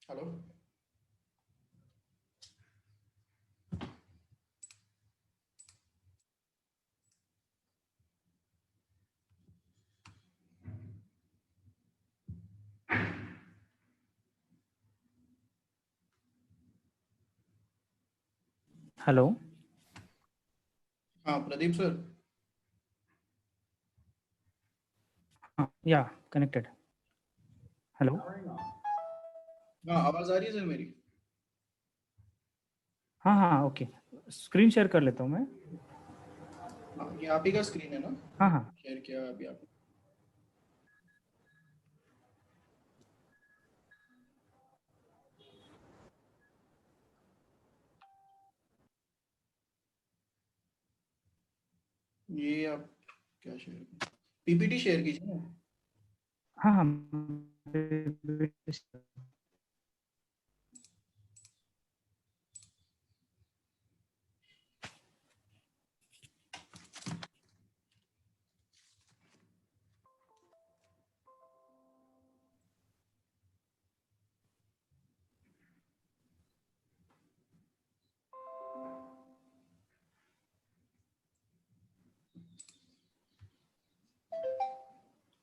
Hello. Hello. हाँ Pradeep sir. या connected. Hello. हाँ आवाज आ रही है सर मेरी? हाँ हाँ ओके। स्क्रीन शेयर कर लेता हूँ मैं। हाँ ये आप ही का स्क्रीन है ना? हाँ हाँ शेयर किया अभी आप। ये आप क्या शेयर, पीपीटी शेयर कीजिए ना। हाँ हाँ।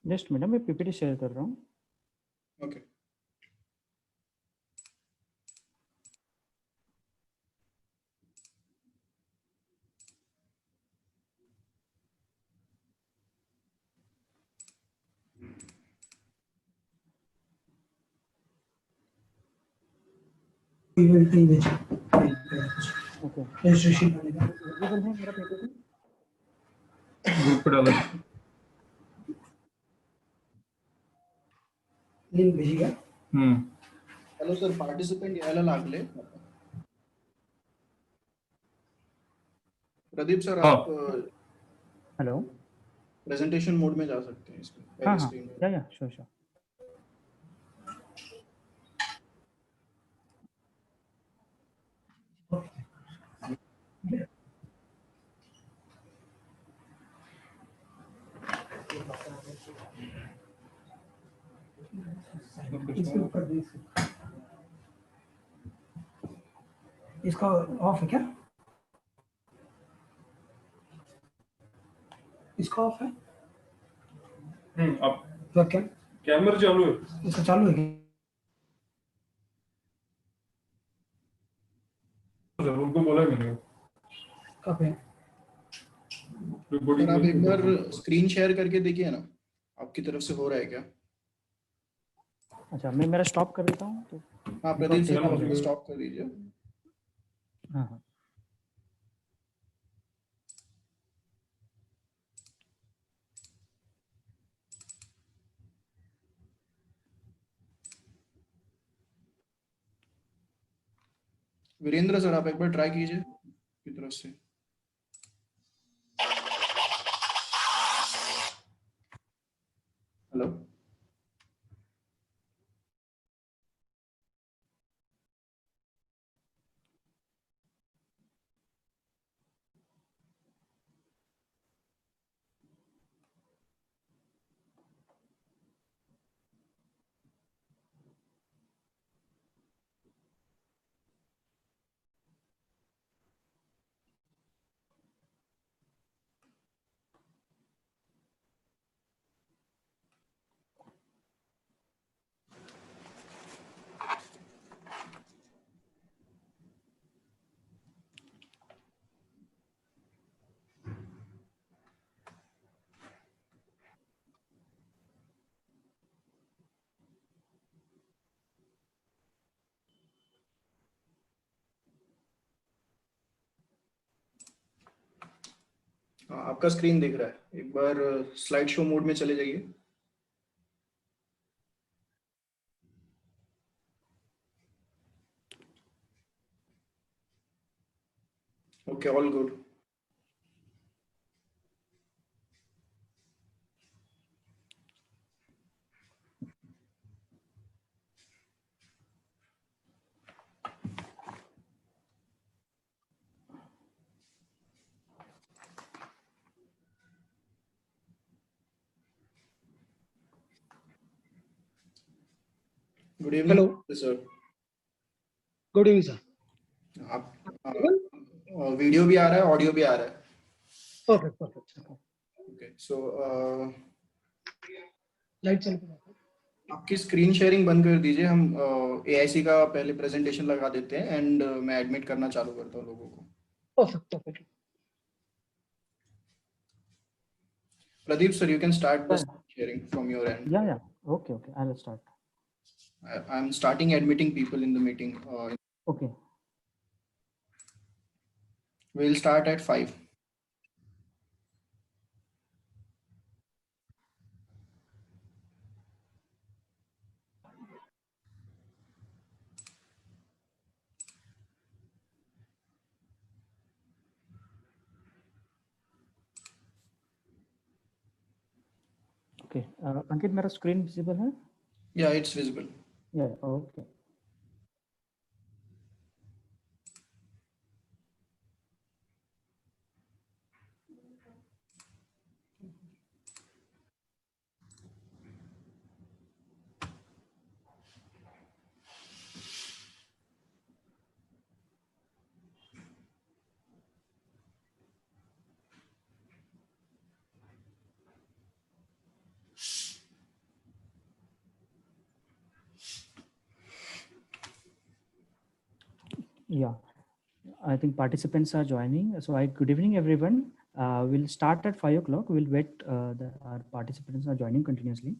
जस्ट मिनट, मैं पीपीटी शेयर कर रहा हूँ। ओके। ओके रजिस्ट्रेशन विजिबल है मेरा पीपीटी? ग्रुप पे डालो। लिंक भेजिएगा। हेलो सर, पार्टिसिपेंट यायला लागले. प्रदीप सर हाँ। आप हेलो। प्रेजेंटेशन मोड में जा सकते हैं इसमें हाँ पहले हाँ स्क्रीन में. या श्योर श्योर। इसका ऑफ है क्या? इसका ऑफ है? अब तो क्या कैमरा चालू है। इसका चालू है क्या? सर उनको बोला है मैंने। कब है? सर आप एक बार रिकॉर्डिंग स्क्रीन शेयर करके देखिए ना, आपकी तरफ से हो रहा है क्या? अच्छा, मैं मेरा स्टॉप कर देता हूँ तो हाँ प्रदीप नेटवर्क सर ठीक आप हो अपना जाएगा। स्टॉप कर दीजिए. हाँ हाँ वीरेंद्र सर आप एक बार ट्राई कीजिए की तरफ से. हेलो. हाँ आपका स्क्रीन दिख रहा है, एक बार स्लाइड शो मोड में चले जाइए. Okay all good. Good hello. Evening sir. Good evening sir. आप वीडियो भी आ रहा है, ऑडियो भी आ रहा है। Perfect perfect. Okay, so light चल पड़ा। आपकी स्क्रीन शेयरिंग बंद कर दीजिए। हम एआईसी का पहले प्रेजेंटेशन लगा देते हैं एंड मैं एडमिट करना चालू करता हूँ लोगों को। Perfect perfect. Pradeep sir, you can start the Yeah. sharing from your end. Yeah. Okay. I'll start. I'm starting admitting people in the meeting. Okay. We'll start at 5. Okay. अंकित, मेरा screen visible है? Yeah, it's visible. Yeah. Okay. Yeah. I think participants are joining. So, good evening, everyone. We'll start at 5 o'clock. We'll wait. Our participants are joining continuously.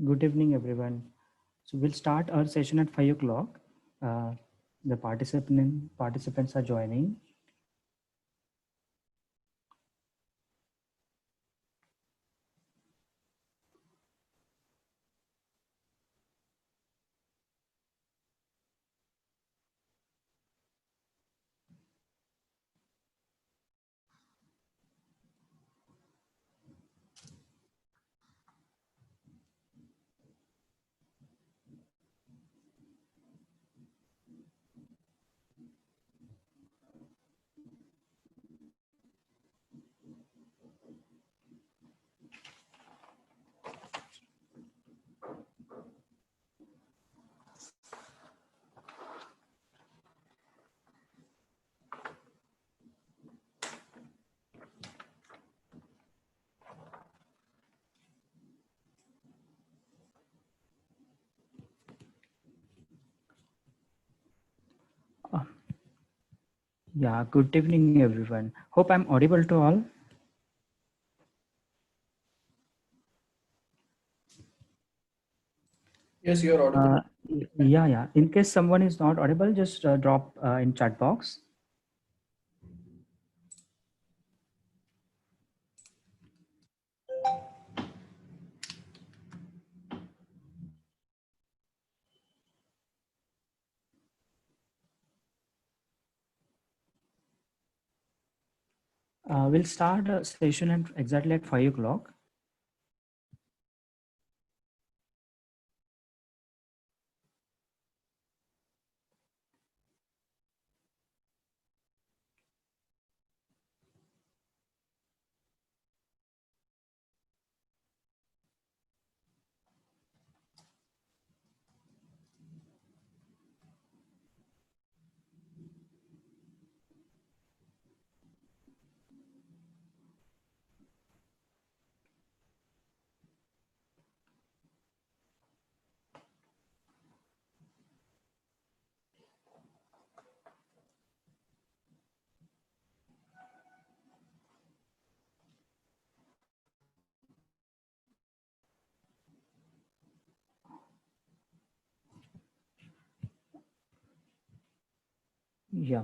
Good evening, everyone. So we'll start our session at 5 o'clock. The participants are joining. Yeah, good evening, everyone. Hope I'm audible to all. Yes, you are audible. Yeah. In case someone is not audible, just drop in chat box. We'll start a session at exactly at 5 o'clock. Yeah.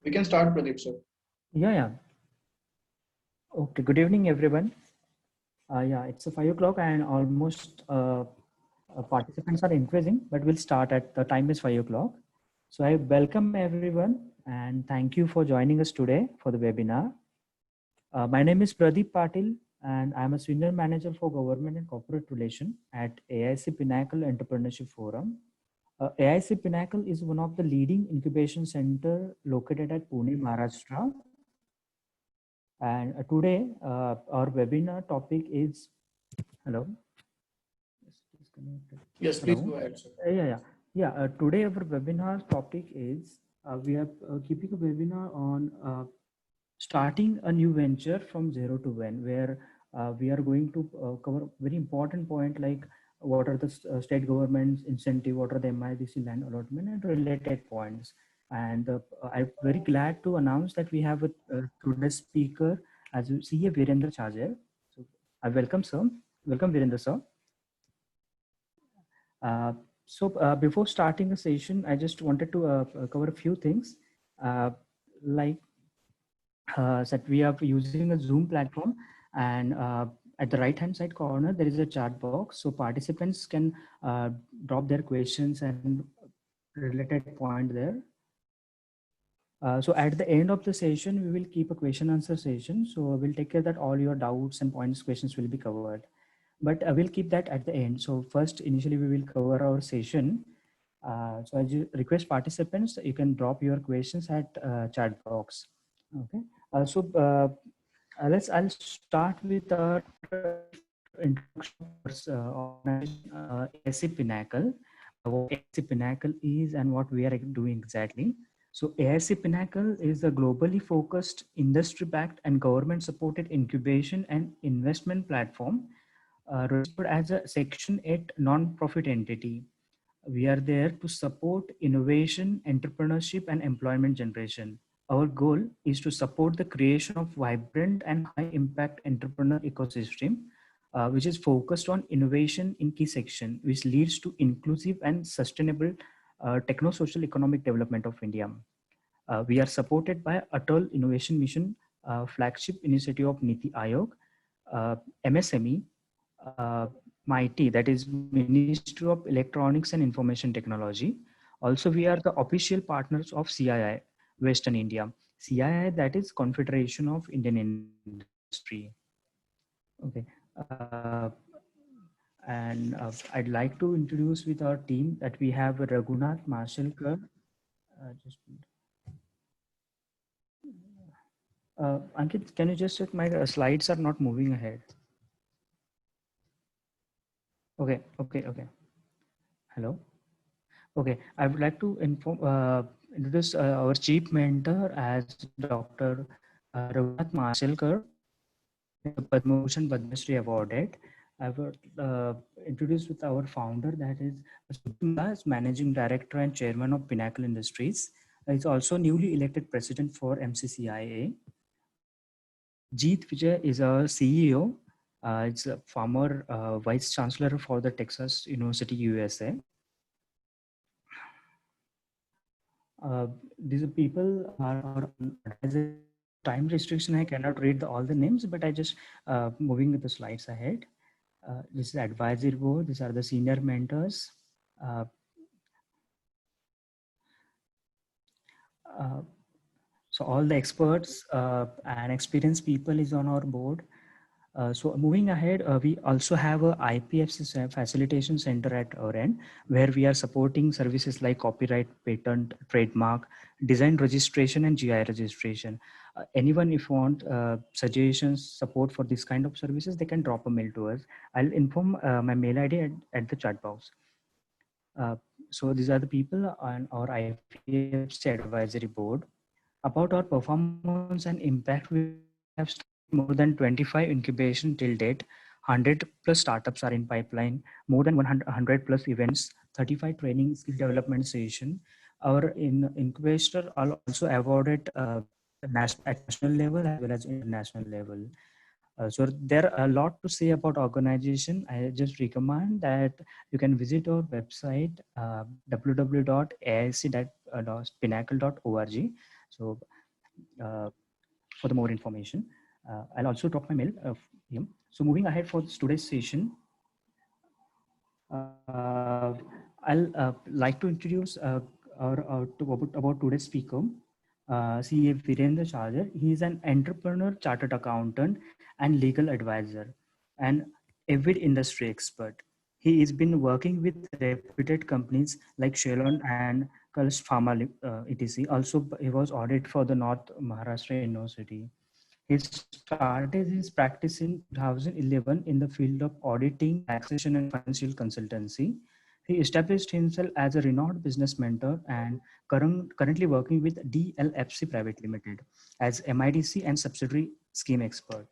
We can start, Pradeep, sir. Yeah. Okay. Good evening, everyone. Yeah, it's 5 o'clock and almost participants are increasing, but we'll start at the time is 5 o'clock. So I welcome everyone and thank you for joining us today for the webinar. My name is Pradeep Patil and I'm a Senior Manager for Government and Corporate Relation at AIC Pinnacle Entrepreneurship Forum. AIC Pinnacle is one of the leading incubation center located at Pune, Maharashtra. And today our webinar topic is, hello? Yes, please Hello? go ahead, sir. Today our webinar topic is, we are keeping a webinar on starting a new venture from zero to one, where we are going to cover very important point like what are the state government's incentive, what are the MIDC land allotment and related points. And I'm very glad to announce that we have a today's speaker as you see, Virendra Chajer. So I welcome sir. Welcome Virendra sir. Before starting the session, I just wanted to cover a few things like that we are using a Zoom platform, and at the right hand side corner there is a chat box, so participants can drop their questions and related point there. So at the end of the session we will keep a question answer session, so we'll take care that all your doubts and points questions will be covered, but we'll keep that at the end. So first initially we will cover our session. So I request participants, you can drop your questions at chat box. Okay. I'll start with our introduction organization, AIC Pinnacle. What AIC Pinnacle is and what we are doing exactly. So AIC Pinnacle is a globally focused, industry-backed and government-supported incubation and investment platform registered as a Section 8 non-profit entity. We are there to support innovation, entrepreneurship, and employment generation. Our goal is to support the creation of vibrant and high impact entrepreneur ecosystem, which is focused on innovation in key section, which leads to inclusive and sustainable techno-social economic development of India. We are supported by Atal Innovation Mission, flagship initiative of Niti Aayog, MSME, MIT, that is Ministry of Electronics and Information Technology. Also, we are the official partners of CII, Western India. CII, that is Confederation of Indian Industry. Okay. I'd like to introduce with our team that we have Raghunath Mashelkar. Ankit, can you just check my slides are not moving ahead? Okay. Hello. Okay, I would like to introduce our chief mentor as Dr. Raghunath Mashelkar, Padma Bhushan Padma Shri awarded. I would introduce with our founder, that is as Managing Director and Chairman of Pinnacle Industries. He's also newly elected President for MCCIA. Jeet Vijay is our CEO. It's a former Vice Chancellor for the Texas University, USA. These people are as a time restriction. I cannot read all the names, but I just moving with the slides ahead. This is advisory board. These are the senior mentors. So all the experts and experienced people is on our board. So moving ahead, we also have a IPFC facilitation center at our end, where we are supporting services like copyright, patent, trademark, design registration, and GI registration. Anyone if want suggestions, support for this kind of services, they can drop a mail to us. I'll inform my mail ID at the chat box. So these are the people on our IPFC advisory board. About our performance and impact, we have more than 25 incubation till date, 100 plus startups are in pipeline, more than 100 plus events 35 training skill development session. Our incubator are also awarded at national level as well as international level. So there are a lot to say about organization. I just recommend that you can visit our website www.aic.pinnacle.org. So for the more information, I'll also drop my mail. So moving ahead for today's session, I'll like to introduce about today's speaker. CA Virendra Chaudhary. He is an entrepreneur, chartered accountant, and legal advisor, and avid industry expert. He has been working with reputed companies like Shelon and Kalsh Pharma, etc. Also, he was audited for the North Maharashtra University. He started his practice in 2011 in the field of auditing, taxation, and financial consultancy. He established himself as a renowned business mentor and currently working with DLFC Private Limited as MIDC and subsidiary scheme expert.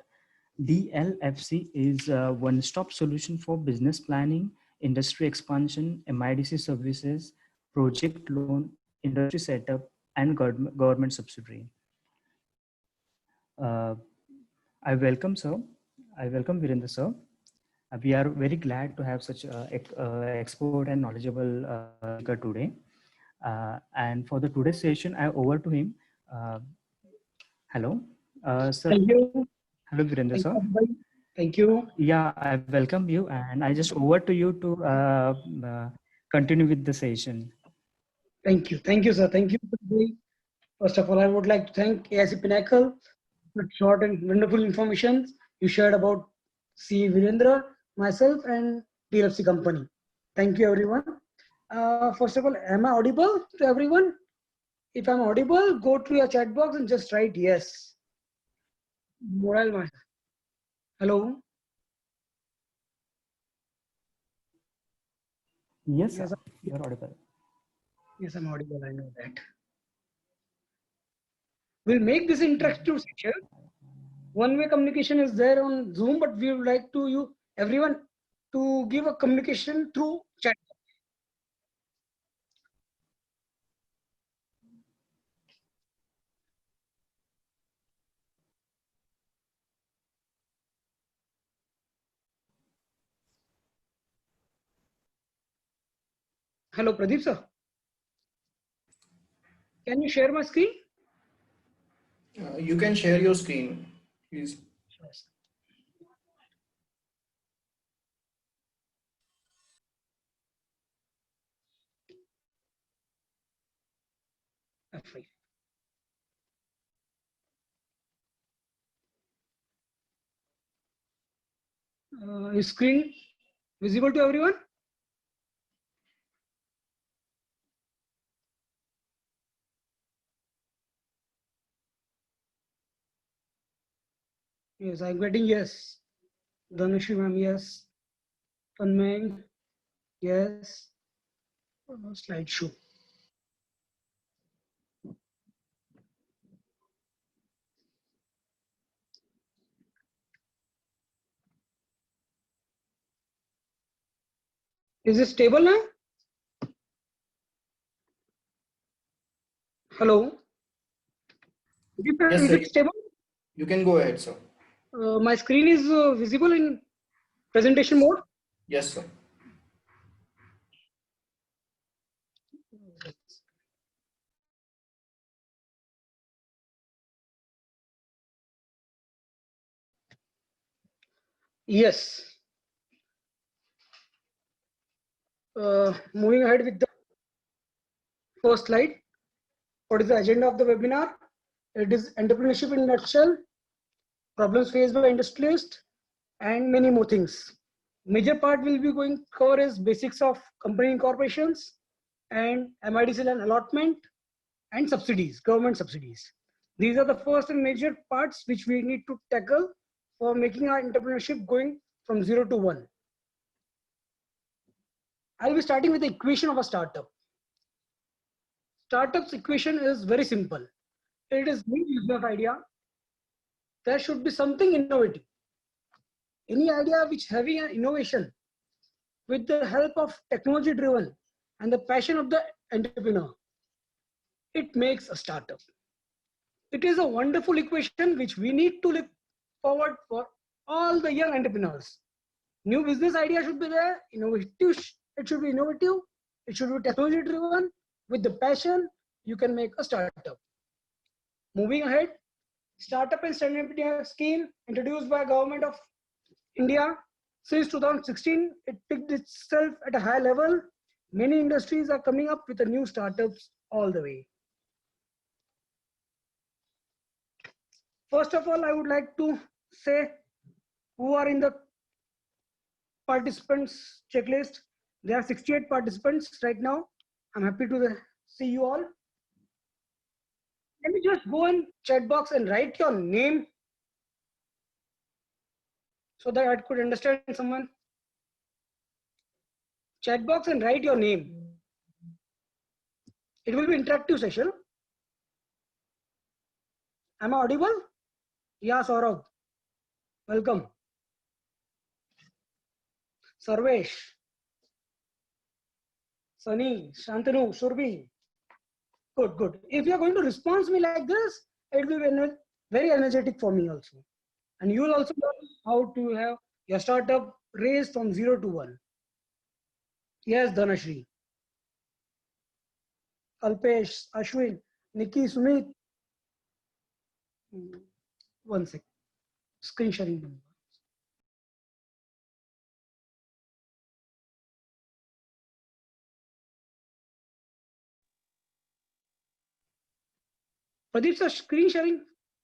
DLFC is a one-stop solution for business planning, industry expansion, MIDC services, project loan, industry setup, and government subsidiary. I welcome, sir. I welcome Virendra, sir. We are very glad to have such expert and knowledgeable speaker today. And for the today's session, I over to him. Hello, sir. Thank you. Hello, Virendra, Thank sir. you, everybody. Thank you. Yeah, I welcome you, and I just over to you to continue with the session. Thank you. Thank you, sir. Thank you. First of all, I would like to thank AIC Pinnacle for short and wonderful information you shared about C. Virendra, myself, and DLFC company. Thank you, everyone. First of all, am I audible to everyone? If I'm audible, go to your chat box and just write yes. Hello. Yes, Yes, sir. You're audible. yes, I'm audible. I know that. We'll make this interactive session. One-way communication is there on Zoom, but we would like to everyone to give a communication through chat. Hello, Pradeep sir. Can you share my screen? You can share your screen, please. Yes. F5. Is screen visible to everyone? Yes, I'm getting yes. Dhanushi ma'am, yes. Tanmay, yes. Slideshow. Is it stable now? Hello. Yes, Is sir. it stable? You can go ahead, sir. My screen is visible in presentation mode. Yes, sir. Yes. Moving ahead with the first slide. What is the agenda of the webinar? It is entrepreneurship in a nutshell, problems faced by industrialists, and many more things. Major part will be going to cover is basics of company incorporations and MIDC and allotment and subsidies, government subsidies. These are the first and major parts which we need to tackle for making our entrepreneurship going from 0 to 1. I'll be starting with the equation of a startup. Startup's equation is very simple. It is new business idea. There should be something innovative. Any idea which having an innovation with the help of technology driven and the passion of the entrepreneur, it makes a startup. It is a wonderful equation which we need to look forward for all the young entrepreneurs. New business idea should be there, innovative, it should be innovative, it should be technology driven. With the passion, you can make a startup. Moving ahead, Startup and Startup scheme introduced by Government of India since 2016. It picked itself at a high level. Many industries are coming up with the new startups all the way. First of all, I would like to say who are in the participants checklist. There are 68 participants right now. I'm happy to see you all. Can you just go in chat box and write your name so that I could understand someone? Chat box and write your name. It will be interactive session. Am I audible? Yeah, Saurabh. Welcome. Sarvesh, Sunny, Shantanu, Surbi. Good, good. If you are going to respond to me like this, it will be very energetic for me also. And you will also learn how to have your startup raised from 0 to 1. Yes, Dhanashri. Kalpesh, Ashwin, Nikki, Sumit. One sec. Screen sharing. Pradeep sir, screen sharing,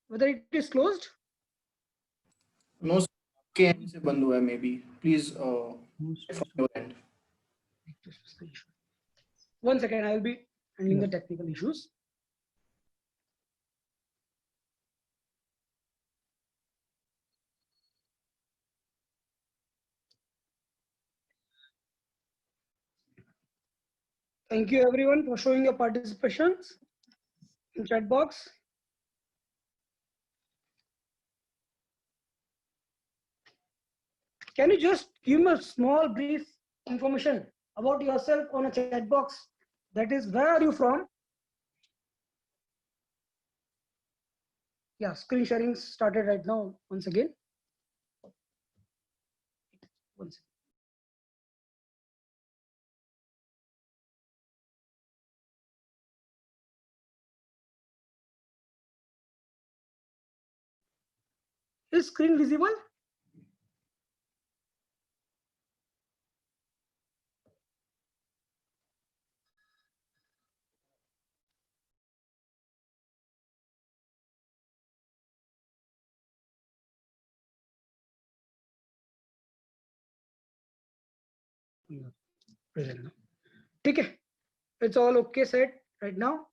whether it is closed? No, के end से बंद हुआ है maybe. Please from your end. One second, I will be handling the technical issues. Thank you everyone for showing your participations in chat box. Can you just give me a small brief information about yourself on a chat box? That is, where are you from? Yeah, screen sharing started right now. Once again. One second. Is screen visible? Okay, it's all okay said right now.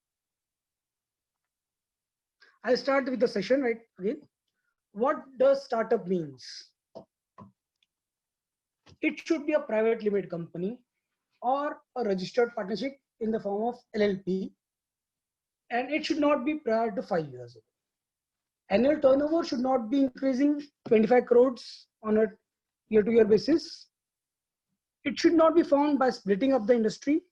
I'll start with the session right again. What does startup means? It should be a private limited company or a registered partnership in the form of LLP, and it should not be prior to 5 years. Annual turnover should not be increasing 25 crores on a year-to-year basis. It should not be found by splitting up the industry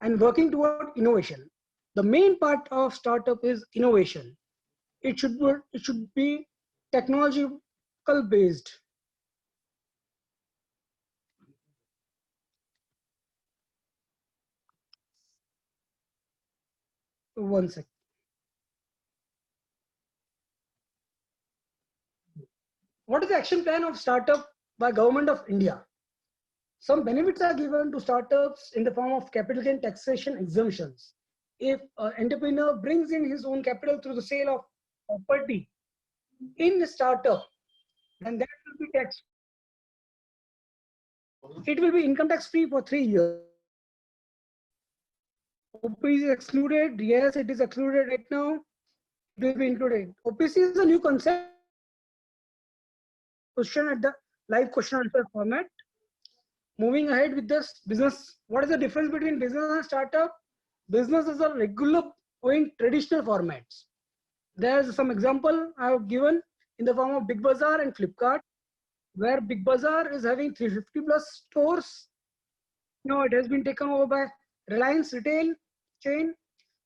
and working toward innovation. The main part of startup is innovation. It should be technological based. One sec. What is the action plan of startup by Government of India? Some benefits are given to startups in the form of capital gain taxation exemptions. If an entrepreneur brings in his own capital through the sale of property in the startup, then that will be taxed. It will be income tax free for 3 years. OPC is excluded. Yes, it is excluded right now. It will be included. OPC is a new concept. Question at the live question answer format. Moving ahead with this business. What is the difference between business and startup? Business is a regular going traditional formats. There's some example I have given in the form of Big Bazaar and Flipkart, where Big Bazaar is having 350 plus stores. Now it has been taken over by Reliance retail chain.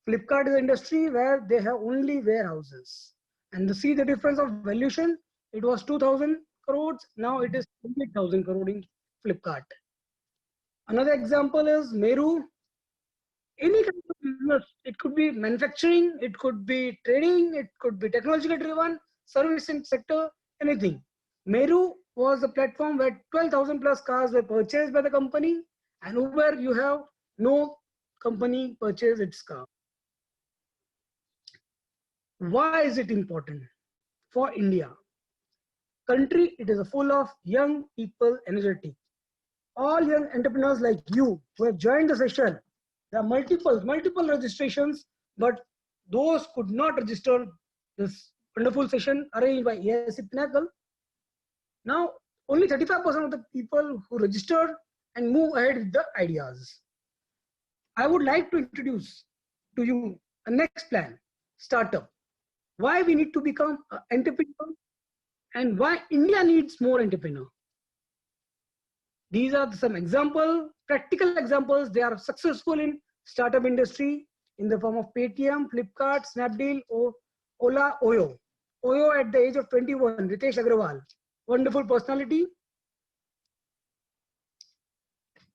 Flipkart is an industry where they have only warehouses. And to see the difference of valuation, it was 2000 crores, now it is 28,000 crore in Flipkart. Another example is Meru. Any kind of business, it could be manufacturing, it could be trading, it could be technological driven, servicing sector, anything. Meru was a platform where 12,000 plus cars were purchased by the company, and Uber, you have no company purchase its car. Why is it important for India? Country, it is full of young people, energetic. All young entrepreneurs like you who have joined the session, there are multiple registrations, but those could not register this wonderful session arranged by AIC Pinnacle. Now, only 35% of the people who registered and move ahead with the ideas. I would like to introduce to you a next plan, startup. Why we need to become an entrepreneur and why India needs more entrepreneur. These are some example, practical examples. They are successful in startup industry in the form of Paytm, Flipkart, Snapdeal, Ola, Oyo. Oyo at the age of 21, Ritesh Agrawal, wonderful personality.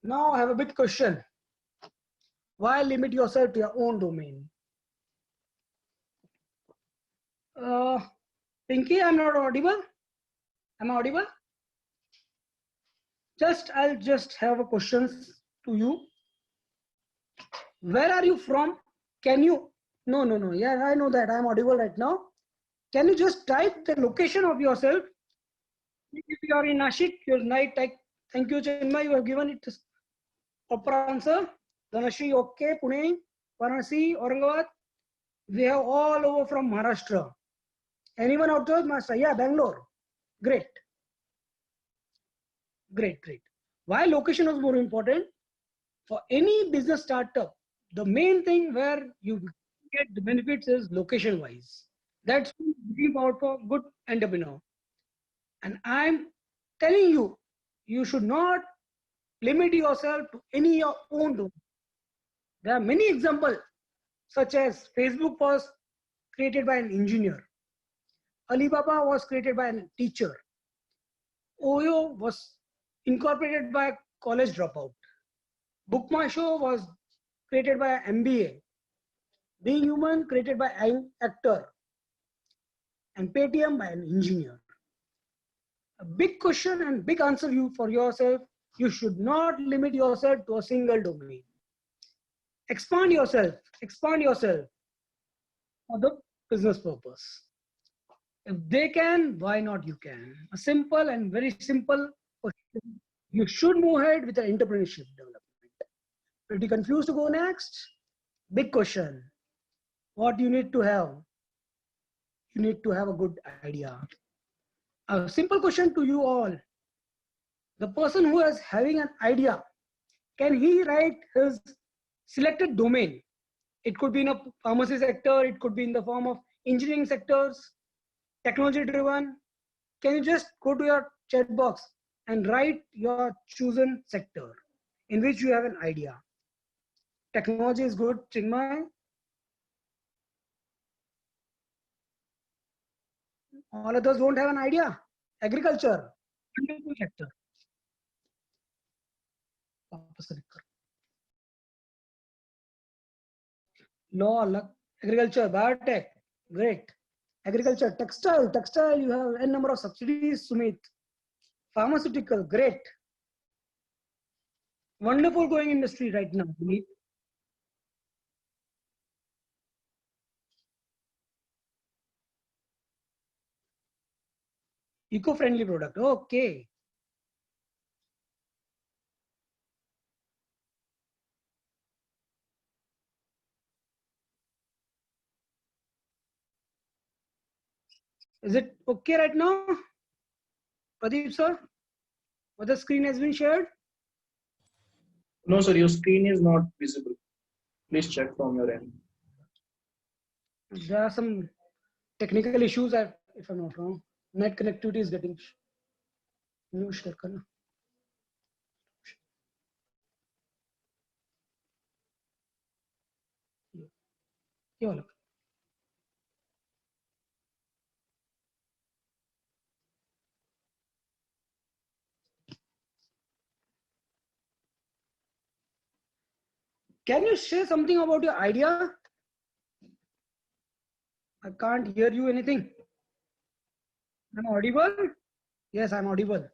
Now I have a big question. Why limit yourself to your own domain? Pinky, I'm not audible. Am I audible? I'll just have a questions to you. Where are you from? Can you? No. Yeah, I know that I'm audible right now. Can you just type the location of yourself? If you are in Nashik, your night type. Thank you, Chinmay. You have given it proper answer. Dhanashri, okay. Pune, Varanasi, Aurangabad. We have all over from Maharashtra. Anyone out there? Maharashtra? Yeah, Bangalore. Great. Why location is more important? For any business startup, the main thing where you get the benefits is location wise. That's looking out for good entrepreneur. And I'm telling you, you should not limit yourself to any your own domain. There are many examples, such as Facebook was created by an engineer. Alibaba was created by a teacher. Oyo was incorporated by a college dropout. Bookmyshow was created by an MBA. Being Human created by an actor. And Paytm by an engineer. A big question and big answer for yourself, you should not limit yourself to a single domain. Expand yourself for the business purpose. If they can, why not you can? A simple and very simple question. You should move ahead with the entrepreneurship development. Pretty confused to go next? Big question. What you need to have? You need to have a good idea. A simple question to you all. The person who is having an idea, can he write his selected domain? It could be in a pharmacy sector, it could be in the form of engineering sectors, technology driven. Can you just go to your chat box and write your chosen sector in which you have an idea? Technology is good, Chinmay. All others don't have an idea. Agriculture, wonderful sector. Law, agriculture, biotech, great. Agriculture, textile, you have n number of subsidies, Sumit. Pharmaceutical, great. Wonderful going industry right now, Sumit. Eco-friendly product, okay. Is it okay right now? Pradeep sir, what the screen has been shared? No, sir, your screen is not visible. Please check from your end. There are some technical issues, if I'm not wrong. Net connectivity is getting new share. ये वाला। Can you share something about your idea? I can't hear you anything. I'm audible? Yes, I'm audible.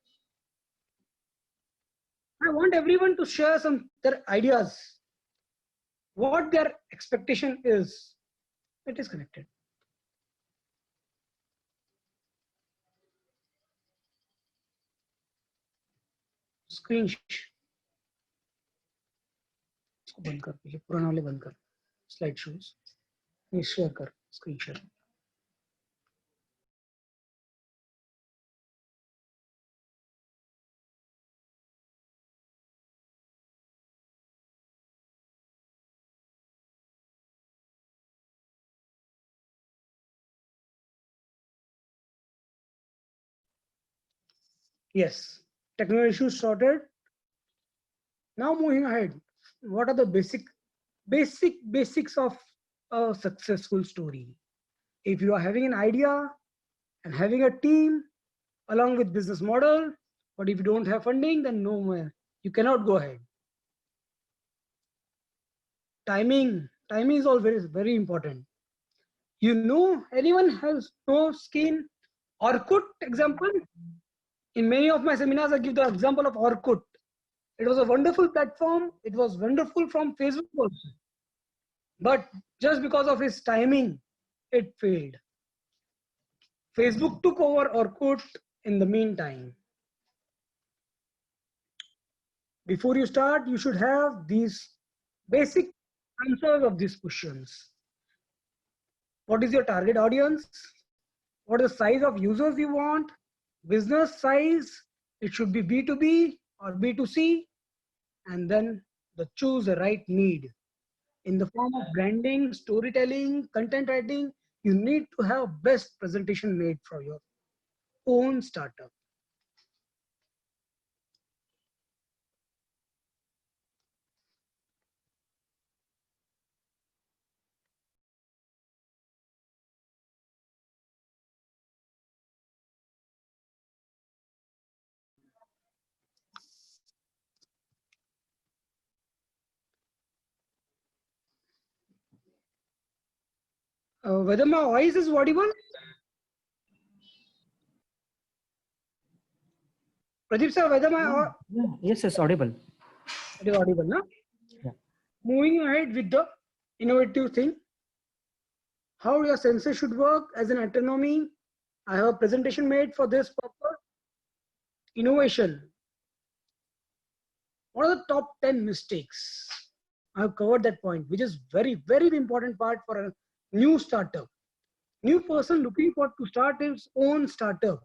I want everyone to share some their ideas, what their expectation is. It is connected. Screen इसको बंद कर, पहले पुराना वाले बंद कर, slide shows ये share कर, screen share. Yes, technical issues sorted. Now moving ahead, what are the basics of a successful story? If you are having an idea and having a team along with business model, but if you don't have funding, then nowhere. You cannot go ahead. Timing is all very important. You know, anyone has no skin? Orkut example. In many of my seminars, I give the example of Orkut. It was a wonderful platform. It was wonderful from Facebook also. But just because of its timing, it failed. Facebook took over Orkut in the meantime. Before you start, you should have these basic answers of these questions. What is your target audience? What is the size of users you want? Business size, it should be B2B or B2C. And then choose the right need. In the form of branding, storytelling, content writing, you need to have best presentation made for your own startup. Whether my voice is audible? Pradeep sir, whether my Yes, it's audible. it is audible, no? Yeah. Moving ahead with the innovative thing, how your sensor should work as an autonomy. I have a presentation made for this purpose. Innovation. What are the top 10 mistakes? I have covered that point, which is very important part for a new startup. New person looking for to start his own startup.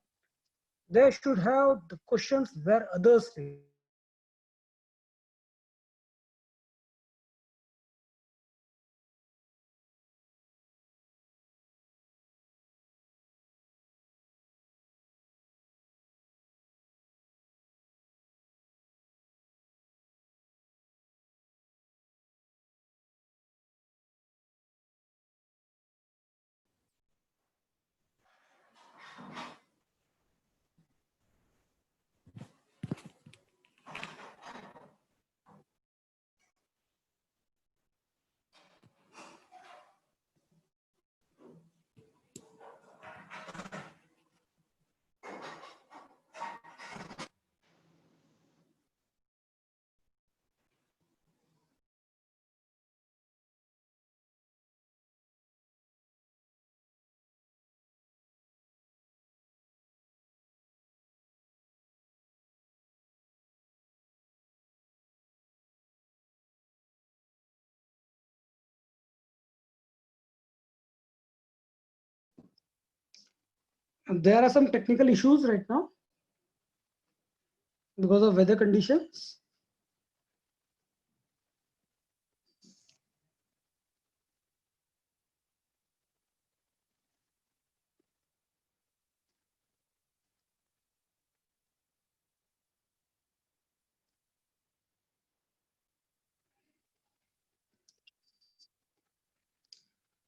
They should have the questions where others fail. And there are some technical issues right now because of weather conditions.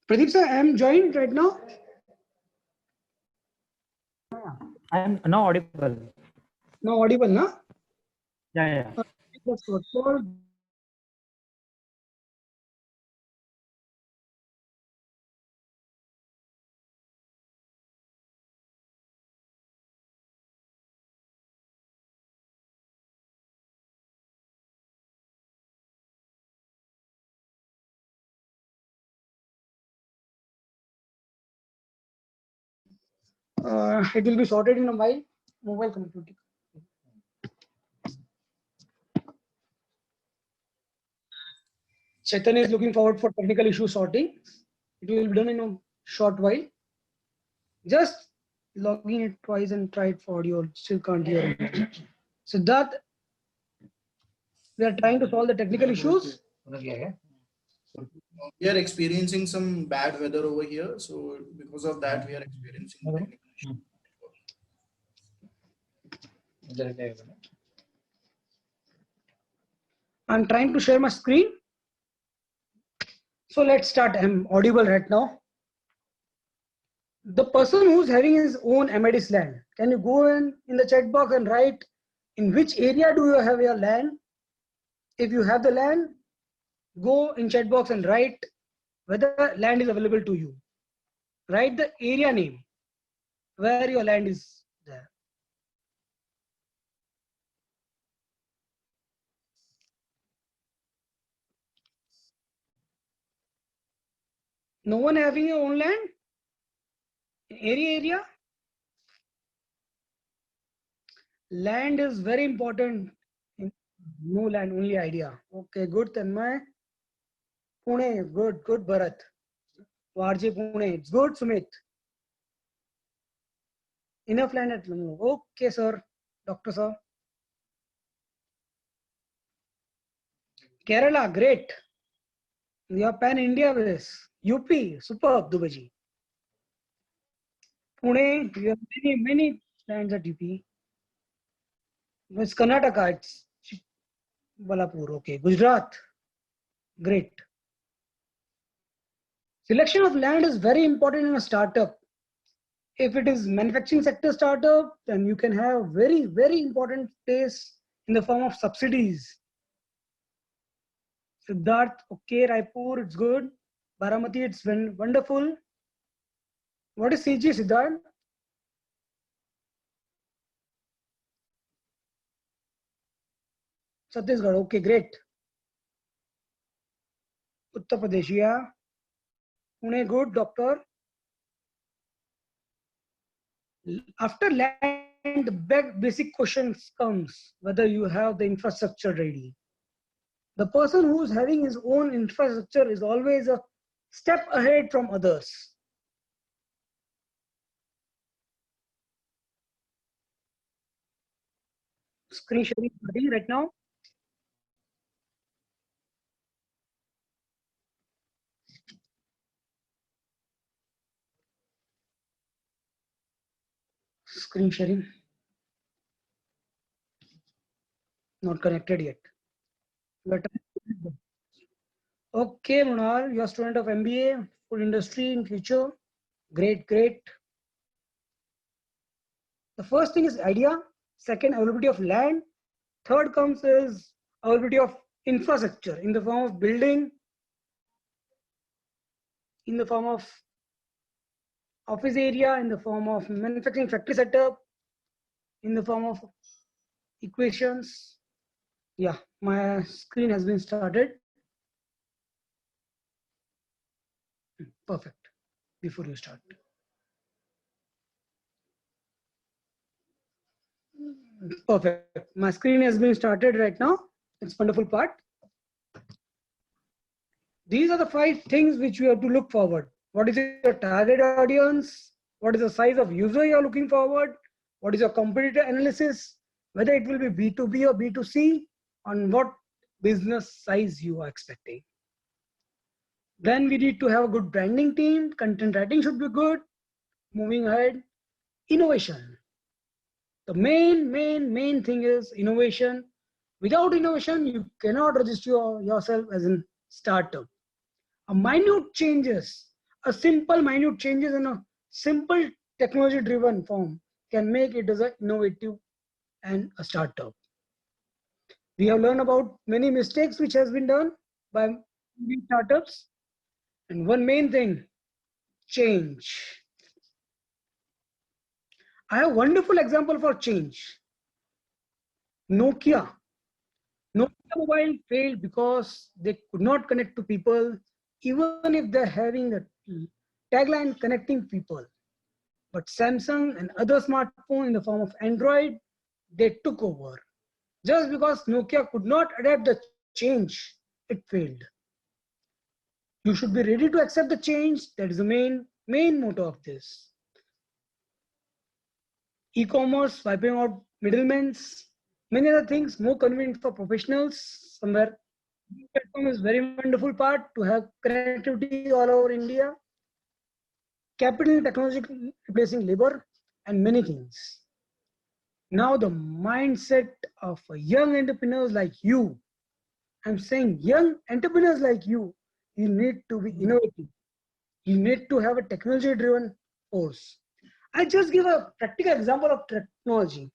Pradeep sir, I am joined right now. I am now audible. Now audible, na? Yeah. That's what. So, it will be sorted in a my mobile computer. Chaitanya is looking forward for technical issue sorting. It will be done in a short while. Just logging it twice and try it for audio. Still can't hear it. So that we are trying to solve the technical issues. We are experiencing some bad weather over here, so because of that, we are experiencing technical issues. I'm trying to share my screen. So let's start. I'm audible right now. The person who's having his own MIDS land, can you go in the chat box and write in which area do you have your land? If you have the land, go in chat box and write whether land is available to you. Write the area name where your land is there. No one having your own land? Area? Land is very important. No land, only idea. Okay, good Tanmay. Pune, good Bharat. Warje Pune, it's good Sumit. Enough land at Lucknow. Okay, sir. Doctor, sir. Kerala, great. You are pan India base. UP, superb, Dubaji. Pune, you have many lands at UP. It's Karnataka, it's Balapur. Okay, Gujarat, great. Selection of land is very important in a startup. If it is manufacturing sector startup, then you can have very important place in the form of subsidies. Siddharth, okay, Raipur, it's good. Baramati, it's wonderful. What is CG, Siddharth? Chhattisgarh, okay, great. Uttar Pradesh, yeah. Pune, good, doctor. After land, the basic questions comes whether you have the infrastructure ready. The person who is having his own infrastructure is always a step ahead from others. Screen sharing ready right now. Screen sharing. Not connected yet. Okay, Munal, you are a student of MBA, food industry in future. Great. The first thing is idea. Second, availability of land. Third comes is availability of infrastructure in the form of building, in the form of office area, in the form of manufacturing factory setup, in the form of equations. Yeah, my screen has been started. Perfect. Before you start. Perfect. My screen has been started right now. It's wonderful part. These are the 5 things which you have to look forward. What is your target audience? What is the size of user you are looking forward? What is your competitor analysis? Whether it will be B2B or B2C, on what business size you are expecting. Then we need to have a good branding team. Content writing should be good. Moving ahead, innovation. The main thing is innovation. Without innovation, you cannot register yourself as a startup. A minute changes, A simple minute changes in a simple technology driven form can make it as an innovative and a startup. We have learned about many mistakes which has been done by these startups, and one main thing, change. I have a wonderful example for change. Nokia. Nokia mobile failed because they could not connect to people, even if they're having a tagline connecting people. But Samsung and other smartphones in the form of Android, they took over. Just because Nokia could not adapt the change, it failed. You should be ready to accept the change. That is the main motto of this. E-commerce, wiping out middlemen, many other things, more convenient for professionals. Somewhere, platform is very wonderful part to have connectivity all over India. Capital and technology replacing labor and many things. Now the mindset of young entrepreneurs like you, I'm saying young entrepreneurs like you need to be innovative. You need to have a technology driven force. I just give a practical example of technology.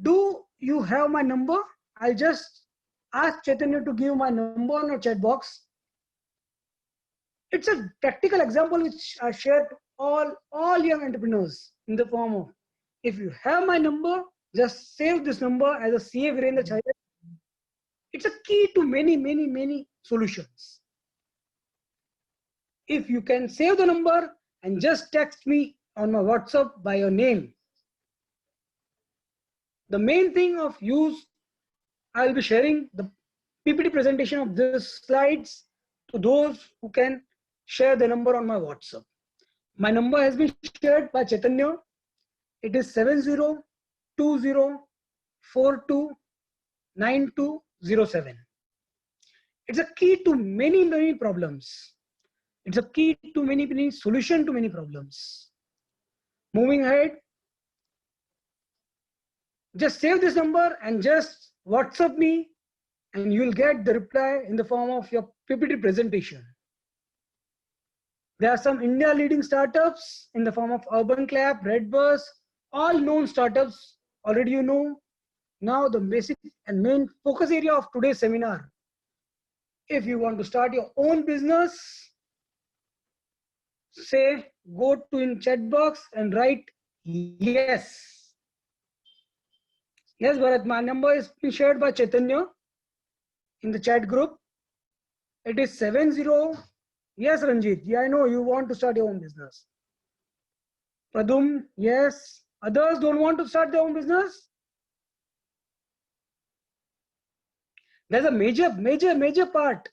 Do you have my number? I'll just ask Chaitanya to give my number on a chat box. It's a practical example which I share to all young entrepreneurs in the form of, if you have my number, just save this number as a CA Virendra Chaya. It's a key to many solutions. If you can save the number and just text me on my WhatsApp by your name. The main thing of use, I'll be sharing the PPT presentation of these slides to those who can share the number on my WhatsApp. My number has been shared by Chaitanya. It is 7020429207. It's a key to many problems. It's a key to many solution to many problems. Moving ahead, just save this number and just WhatsApp me and you'll get the reply in the form of your PPT presentation. There are some India leading startups in the form of UrbanClap, Redbus, all known startups already you know. Now the basic and main focus area of today's seminar. If you want to start your own business, say, go to in chat box and write yes. Yes, Bharat, my number is shared by Chaitanya in the chat group. It is 70. Yes, Ranjit. Yeah, I know you want to start your own business. Pradum, yes. Others don't want to start their own business. There's a major part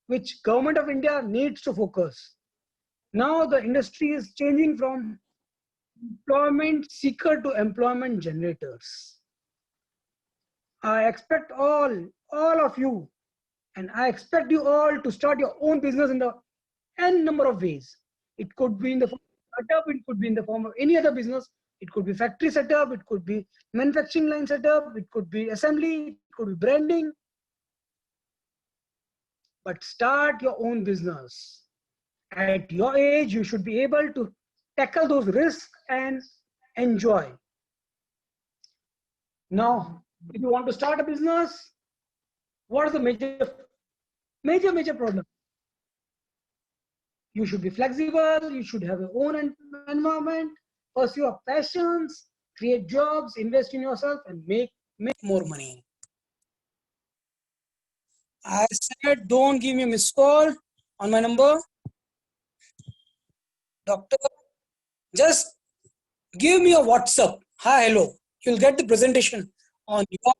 which Government of India needs to focus. Now the industry is changing from employment seeker to employment generators. I expect all of you, and I expect you all to start your own business in the n number of ways. It could be in the form of startup, it could be in the form of any other business. It could be factory setup, it could be manufacturing line setup, it could be assembly, it could be branding. But start your own business. At your age, you should be able to tackle those risks and enjoy. Now, if you want to start a business, what is the major problem? You should be flexible, you should have your own environment, pursue your passions, create jobs, invest in yourself, and make more money. I said, don't give me a missed call on my number. Doctor, just give me a WhatsApp. Hi, hello. You'll get the presentation on your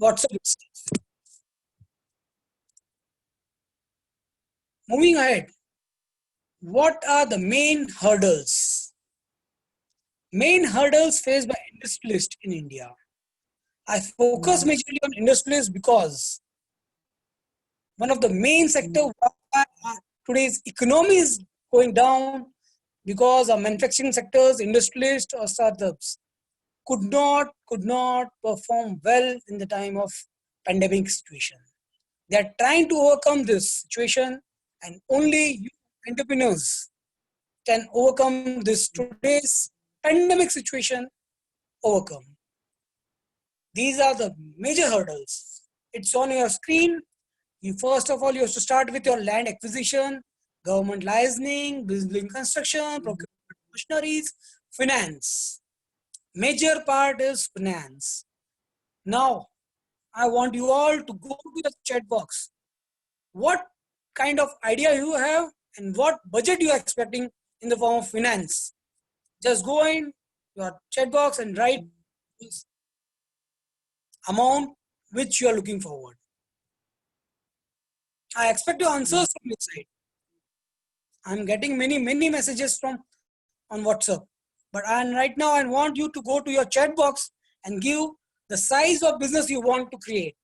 WhatsApp itself. Moving ahead, what are the main hurdles? Main hurdles faced by industrialists in India. I focus majorly on industrialists because one of the main sector why today's economy is going down because our manufacturing sectors, industrialists or startups could not perform well in the time of pandemic situation. They are trying to overcome this situation, and only you entrepreneurs can overcome this today's pandemic situation? Overcome. These are the major hurdles. It's on your screen. You first of all, you have to start with your land acquisition, government licensing, building construction, procurement machineries, finance. Major part is finance. Now, I want you all to go to the chat box. What kind of idea you have and what budget you are expecting in the form of finance. Just go in your chat box and write this amount which you are looking forward. I expect your answers from your side. I'm getting many messages from on WhatsApp. But right now I want you to go to your chat box and give the size of business you want to create.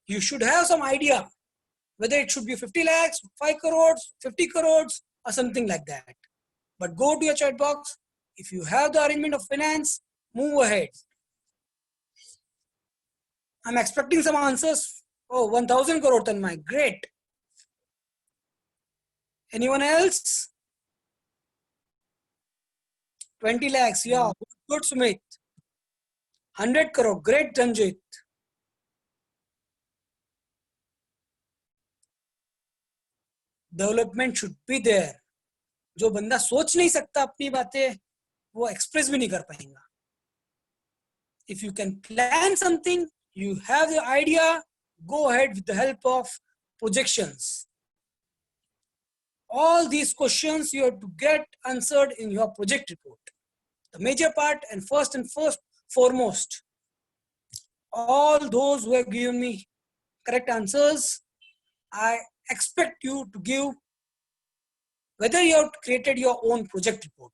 You should have some idea whether it should be 50 lakhs, 5 crores, 50 crores or something like that. But go to your chat box. If you have the arrangement of finance, move ahead. I'm expecting some answers. Oh, 1000 crore, Tanmay, great. Anyone else? 20 lakhs, yeah, good Sumit. 100 crore, great Ranjit. Development should be there. जो बंदा सोच नहीं सकता अपनी बातें वो express भी नहीं कर पाएगा. If you can plan something, you have the idea, go ahead with the help of projections. All these questions you have to get answered in your project report. The major part and foremost, all those who have given me correct answers, I expect you to give whether you have created your own project report.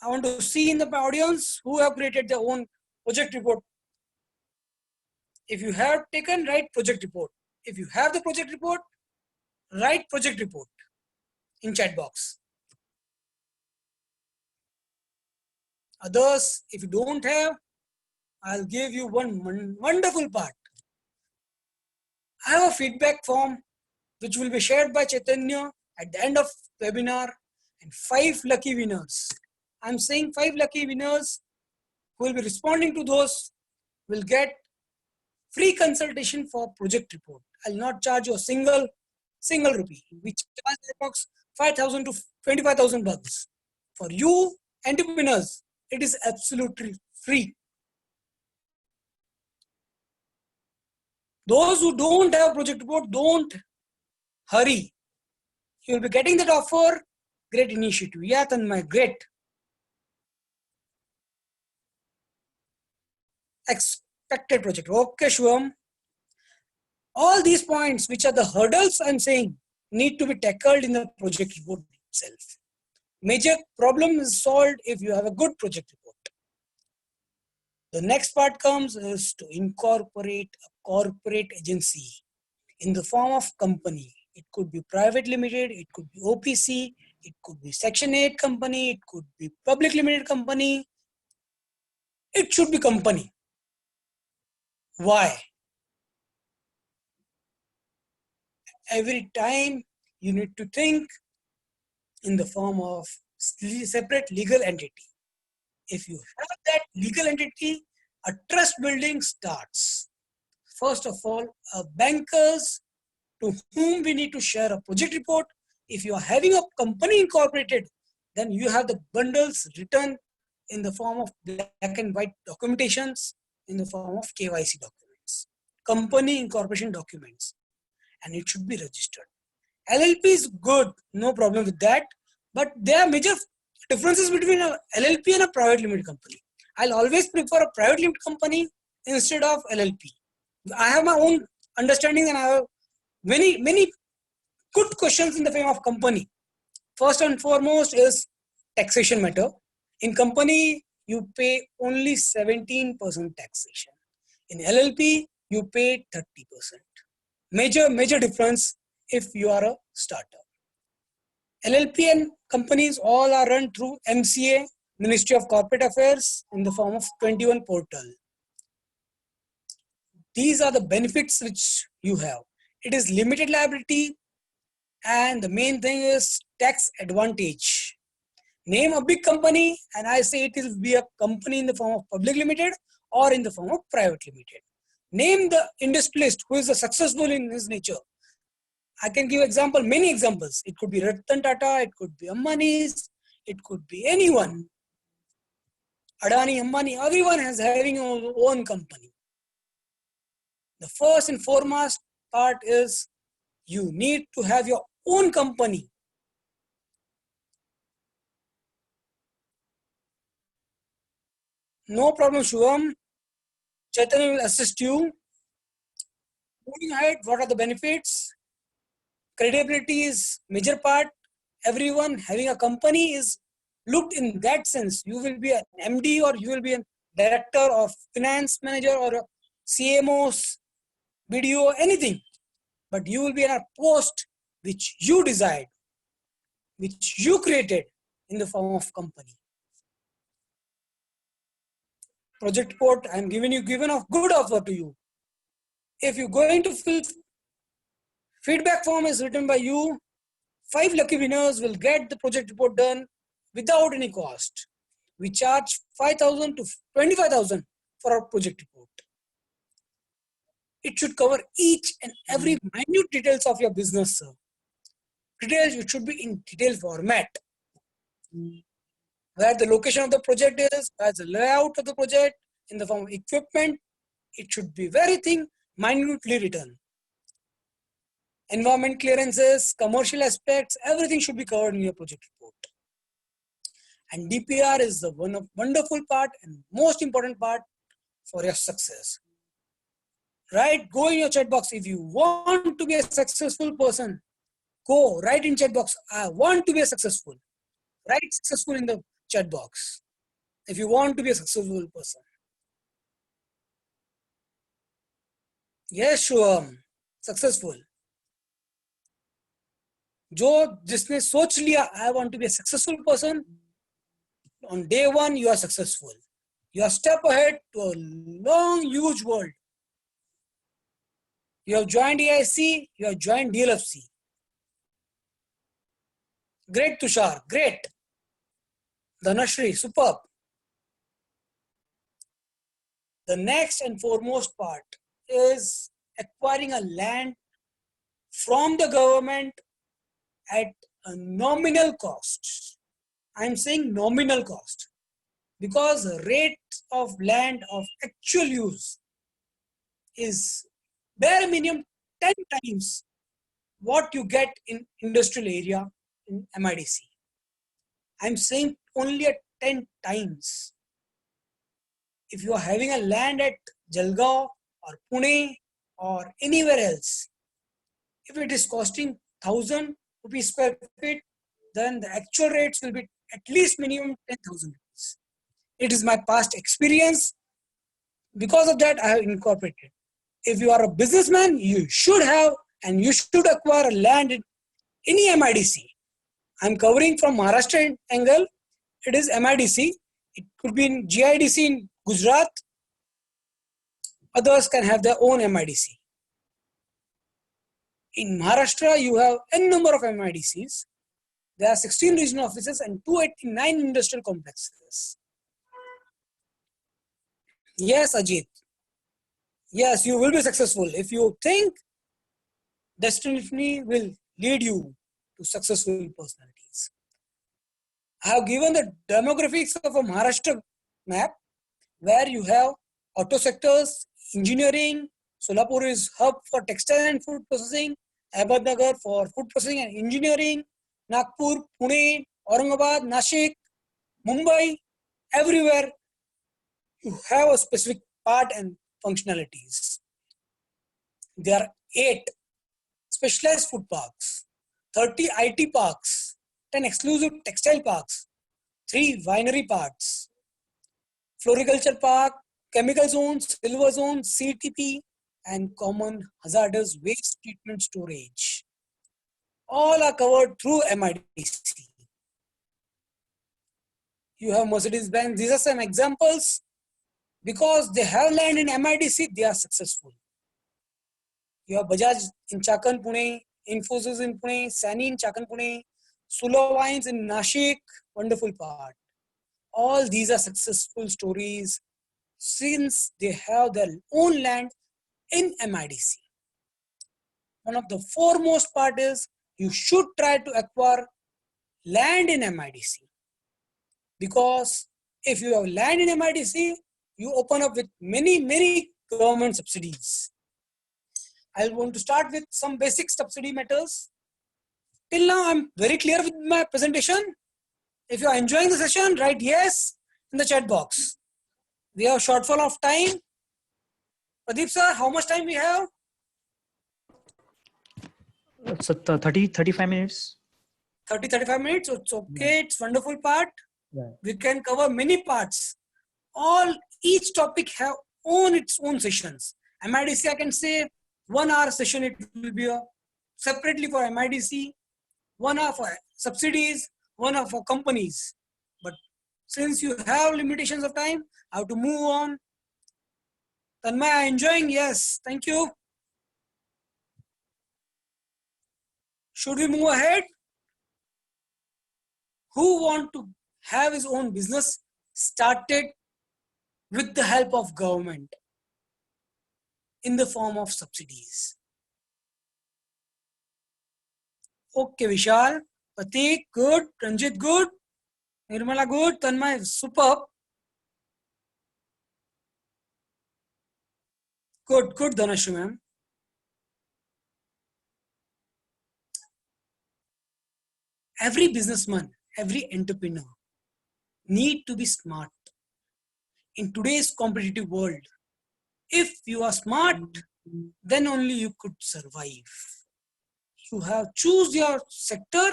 I want to see in the audience who have created their own project report. If you have taken, write project report. If you have the project report, write project report in chat box. Others, if you don't have, I'll give you one wonderful part. I have a feedback form which will be shared by Chaitanya at the end of webinar, and 5 lucky winners. I'm saying 5 lucky winners who will be responding to those will get free consultation for project report. I'll not charge you a single rupee. We charge approx 5,000 to 25,000 bucks. For you entrepreneurs, it is absolutely free. Those who don't have project report, don't hurry. You will be getting that offer. Great initiative. Yeah, Tanmay, great. Expected project. Okay, Shubham. All these points, which are the hurdles I'm saying, need to be tackled in the project report itself. Major problem is solved if you have a good project report. The next part comes is to incorporate a corporate agency in the form of company. It could be private limited, it could be OPC, it could be Section 8 company, it could be public limited company. It should be company. Why? Every time you need to think in the form of separate legal entity. If you have that legal entity, a trust building starts. First of all, bankers to whom we need to share a project report. If you are having a company incorporated, then you have the bundles written in the form of black and white documentations, in the form of KYC documents, company incorporation documents, and it should be registered. LLP is good, no problem with that, but there are major differences between a LLP and a private limited company. I'll always prefer a private limited company instead of LLP. I have my own understanding and I have many good questions in the form of company. First and foremost is taxation matter. In company, you pay only 17% taxation. In LLP, you pay 30%. Major difference if you are a startup. LLP and companies all are run through MCA, Ministry of Corporate Affairs, in the form of 21 portal. These are the benefits which you have. It is limited liability, And the main thing is tax advantage. Name a big company and I say it will be a company in the form of public limited or in the form of private limited. Name the industrialist who is successful in his nature. I can give example, many examples. It could be Ratan Tata, it could be Ambani's, it could be anyone. Adani, Ambani, everyone has having their own company. The first and foremost part is you need to have your own company. No problem, Shubham. Chaitanya will assist you. Moving ahead, what are the benefits? Credibility is major part. Everyone having a company is looked in that sense. You will be an MD or you will be a director or finance manager or a CMO, BDO, anything. But you will be in a post which you desired, which you created in the form of company. Project report, I am given a good offer to you. If you're going to fill feedback form is written by you, 5 lucky winners will get the project report done without any cost. We charge 5,000 to 25,000 for our project report. It should cover each and every minute details of your business, sir. Details, it should be in detailed format. Where the location of the project is, where the layout of the project, in the form of equipment, it should be very minutely written. Environment clearances, commercial aspects, everything should be covered in your project report. And DPR is the wonderful part and most important part for your success. Right? Go in your chat box. If you want to be a successful person, go write in chat box. I want to be a successful. Write successful in the chat box. If you want to be a successful person. Yes, sure. Successful. जिसने सोच लिया I want to be a successful person, on day one you are successful. You are a step ahead to a long, huge world. You have joined AIC, you have joined DLFC. Great, Tushar, great. Dhanashri, superb. The next and foremost part is acquiring a land from the government at a nominal cost. I'm saying nominal cost because the rate of land of actual use is bare minimum 10 times what you get in industrial area in MIDC. I'm saying only at 10 times. If you are having a land at Jalgaon or Pune or anywhere else, if it is costing 1,000 rupees square feet, then the actual rates will be at least minimum 10,000 rupees. It is my past experience. Because of that, I have incorporated. If you are a businessman, you should have and you should acquire land in any MIDC. I'm covering from Maharashtra angle. It is MIDC. It could be in GIDC in Gujarat. Others can have their own MIDC. In Maharashtra, you have n number of MIDCs. There are 16 regional offices and 289 industrial complexes. Yes, Ajit. Yes, you will be successful. If you think destiny will lead you to successful personalities. I have given the demographics of a Maharashtra map where you have auto sectors, engineering, Solapur is hub for textile and food processing, Ahmednagar for food processing and engineering, Nagpur, Pune, Aurangabad, Nashik, Mumbai, everywhere you have a specific part and functionalities. There are 8 specialized food parks, 30 IT parks, 10 exclusive textile parks, 3 winery parks, floriculture park, chemical zone, silver zone, CTP, and common hazardous waste treatment storage. All are covered through MIDC. You have Mercedes-Benz. These are some examples. Because they have land in MIDC, they are successful. You have Bajaj in Chakan, Pune, Infosys in Pune, Sani in Chakan, Sula Wines in Nashik, wonderful part. All these are successful stories since they have their own land in MIDC. One of the foremost part is you should try to acquire land in MIDC, because if you have land in MIDC, you open up with many government subsidies. I want to start with some basic subsidy matters. Till now, I'm very clear with my presentation. If you are enjoying the session, write yes in the chat box. We have shortfall of time. Pradeep sir, how much time we have? So 35 minutes. 30-35 minutes. It's okay. It's wonderful part. Right. We can cover many parts. Each topic have its own sessions. MIDC, I can say 1 hour session. It will be separately for MIDC. 1 hour for subsidies. 1 hour for companies. But since you have limitations of time, I have to move on. Tanmay, enjoying? Yes. Thank you. Should we move ahead? Who want to have his own business started with the help of government in the form of subsidies? Okay, Vishal, Pratik, good, Ranjit, good, Nirmala, good, Tanmay, superb. Good, Dhanashu, ma'am. Every businessman, every entrepreneur need to be smart. In today's competitive world, if you are smart, then only you could survive. You have choose your sector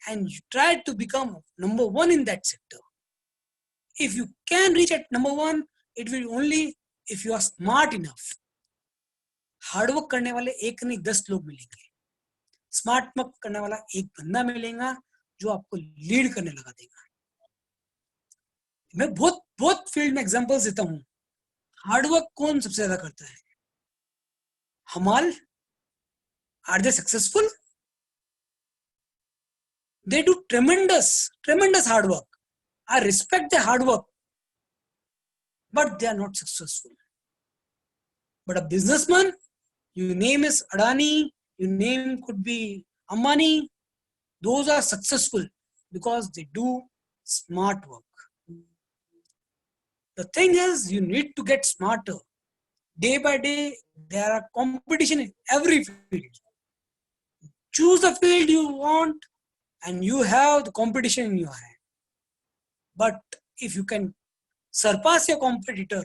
and you try to become number one in that sector. If you can reach at number one, it will only if you are smart enough. Hard work करने वाले एक नहीं 10 लोग मिलेंगे. Smart work करने वाला एक बंदा मिलेगा जो आपको लीड करने लगा देगा. मैं बहुत फील्ड में एग्जांपल्स देता हूं. हार्ड वर्क कौन सबसे ज्यादा करता है? हमाल. Are they successful? They do tremendous hard work. I respect the hard work, but they are not successful. But a businessman, your name is Adani, your name could be Ambani, those are successful because they do smart work. The thing is, you need to get smarter. Day by day, there are competition in every field. Choose the field you want and you have the competition in your hand. But if you can surpass your competitor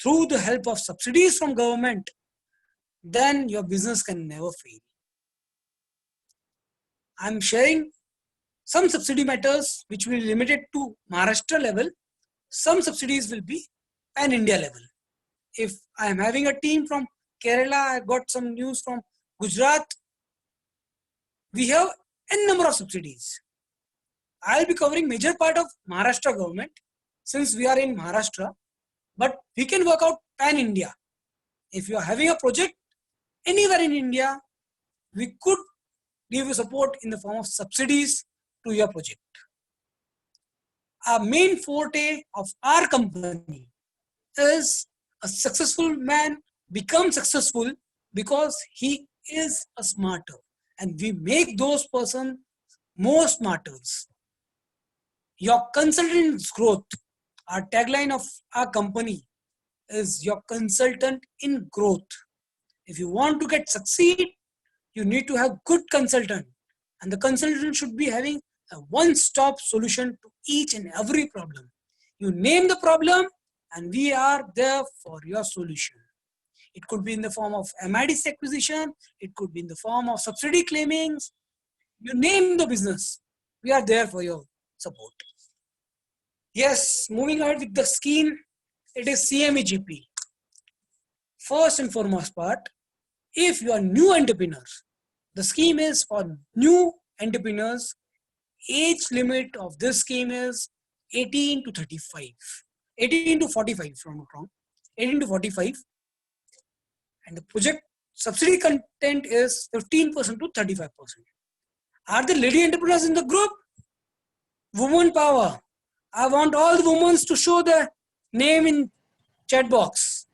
through the help of subsidies from government, then your business can never fail. I'm sharing some subsidy matters which will be limited to Maharashtra level. Some subsidies will be pan-India level. If I am having a team from Kerala, I got some news from Gujarat. We have n number of subsidies. I'll be covering major part of Maharashtra government since we are in Maharashtra, but we can work out pan-India. If you are having a project anywhere in India, we could give you support in the form of subsidies to your project. Our main forte of our company is a successful man becomes successful because he is a smarter, and we make those persons more smarter. Your consultant's growth. Our tagline of our company is your consultant in growth. If you want to get succeed, you need to have good consultant, and the consultant should be having a one-stop solution to each and every problem. You name the problem and we are there for your solution. It could be in the form of MIDC acquisition, it could be in the form of subsidy claimings. You name the business, we are there for your support. Yes, moving ahead with the scheme, it is CMEGP. First and foremost part, if you are new entrepreneurs, the scheme is for new entrepreneurs. Age limit of this scheme is 18 to 35. 18 to 45 if I'm not wrong. 18 to 45. And the project subsidy content is 15% to 35%. Are the lady entrepreneurs in the group? Woman power. I want all the women to show their name in chat box.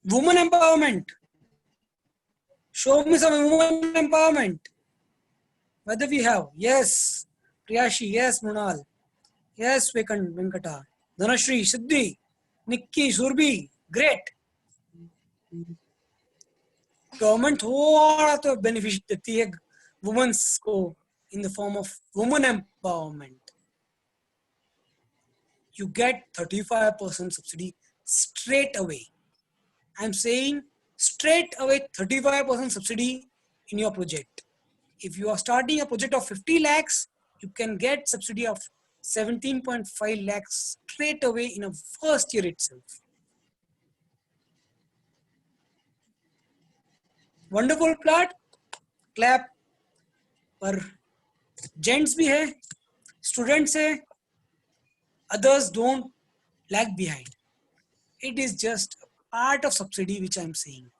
Woman empowerment. Show me some woman empowerment. Whether we have, yes, Priyashi, yes, Munal, yes, Venkata, Dhanashri, Siddhi, Nikki, Surbi, great. Government थोड़ा तो benefit देती है women's को in the form of woman empowerment. You get 35% subsidy straight away. I'm saying straight away 35% subsidy in your project. If you are starting a project of 50 lakhs, you can get subsidy of 17.5 lakhs straight away in a first year itself. Wonderful plot, clap. पर gents भी है, students है, others don't lag behind. It is just a part of subsidy which I'm saying.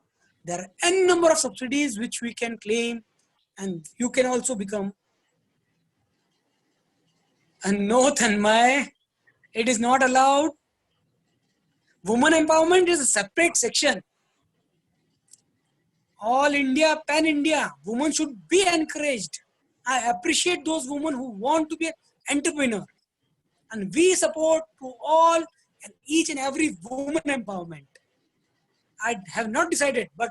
There are n number of subsidies which we can claim, and you can also become. And no, Tanmay, it is not allowed. Women empowerment is a separate section. All India, pan India, women should be encouraged. I appreciate those women who want to be an entrepreneur. And we support to all and each and every woman empowerment. I have not decided, but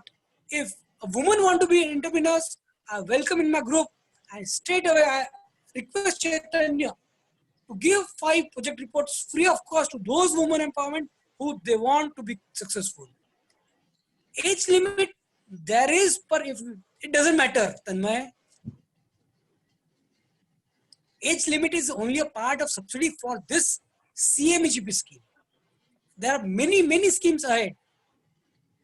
if a woman want to be entrepreneurs, I welcome in my group, and straight away I request Chaitanya to give 5 project reports free of cost to those women empowerment who they want to be successful. Age limit, there is, but if it doesn't matter, Tanmay. Age limit is only a part of subsidy for this CMEGP scheme. There are many schemes ahead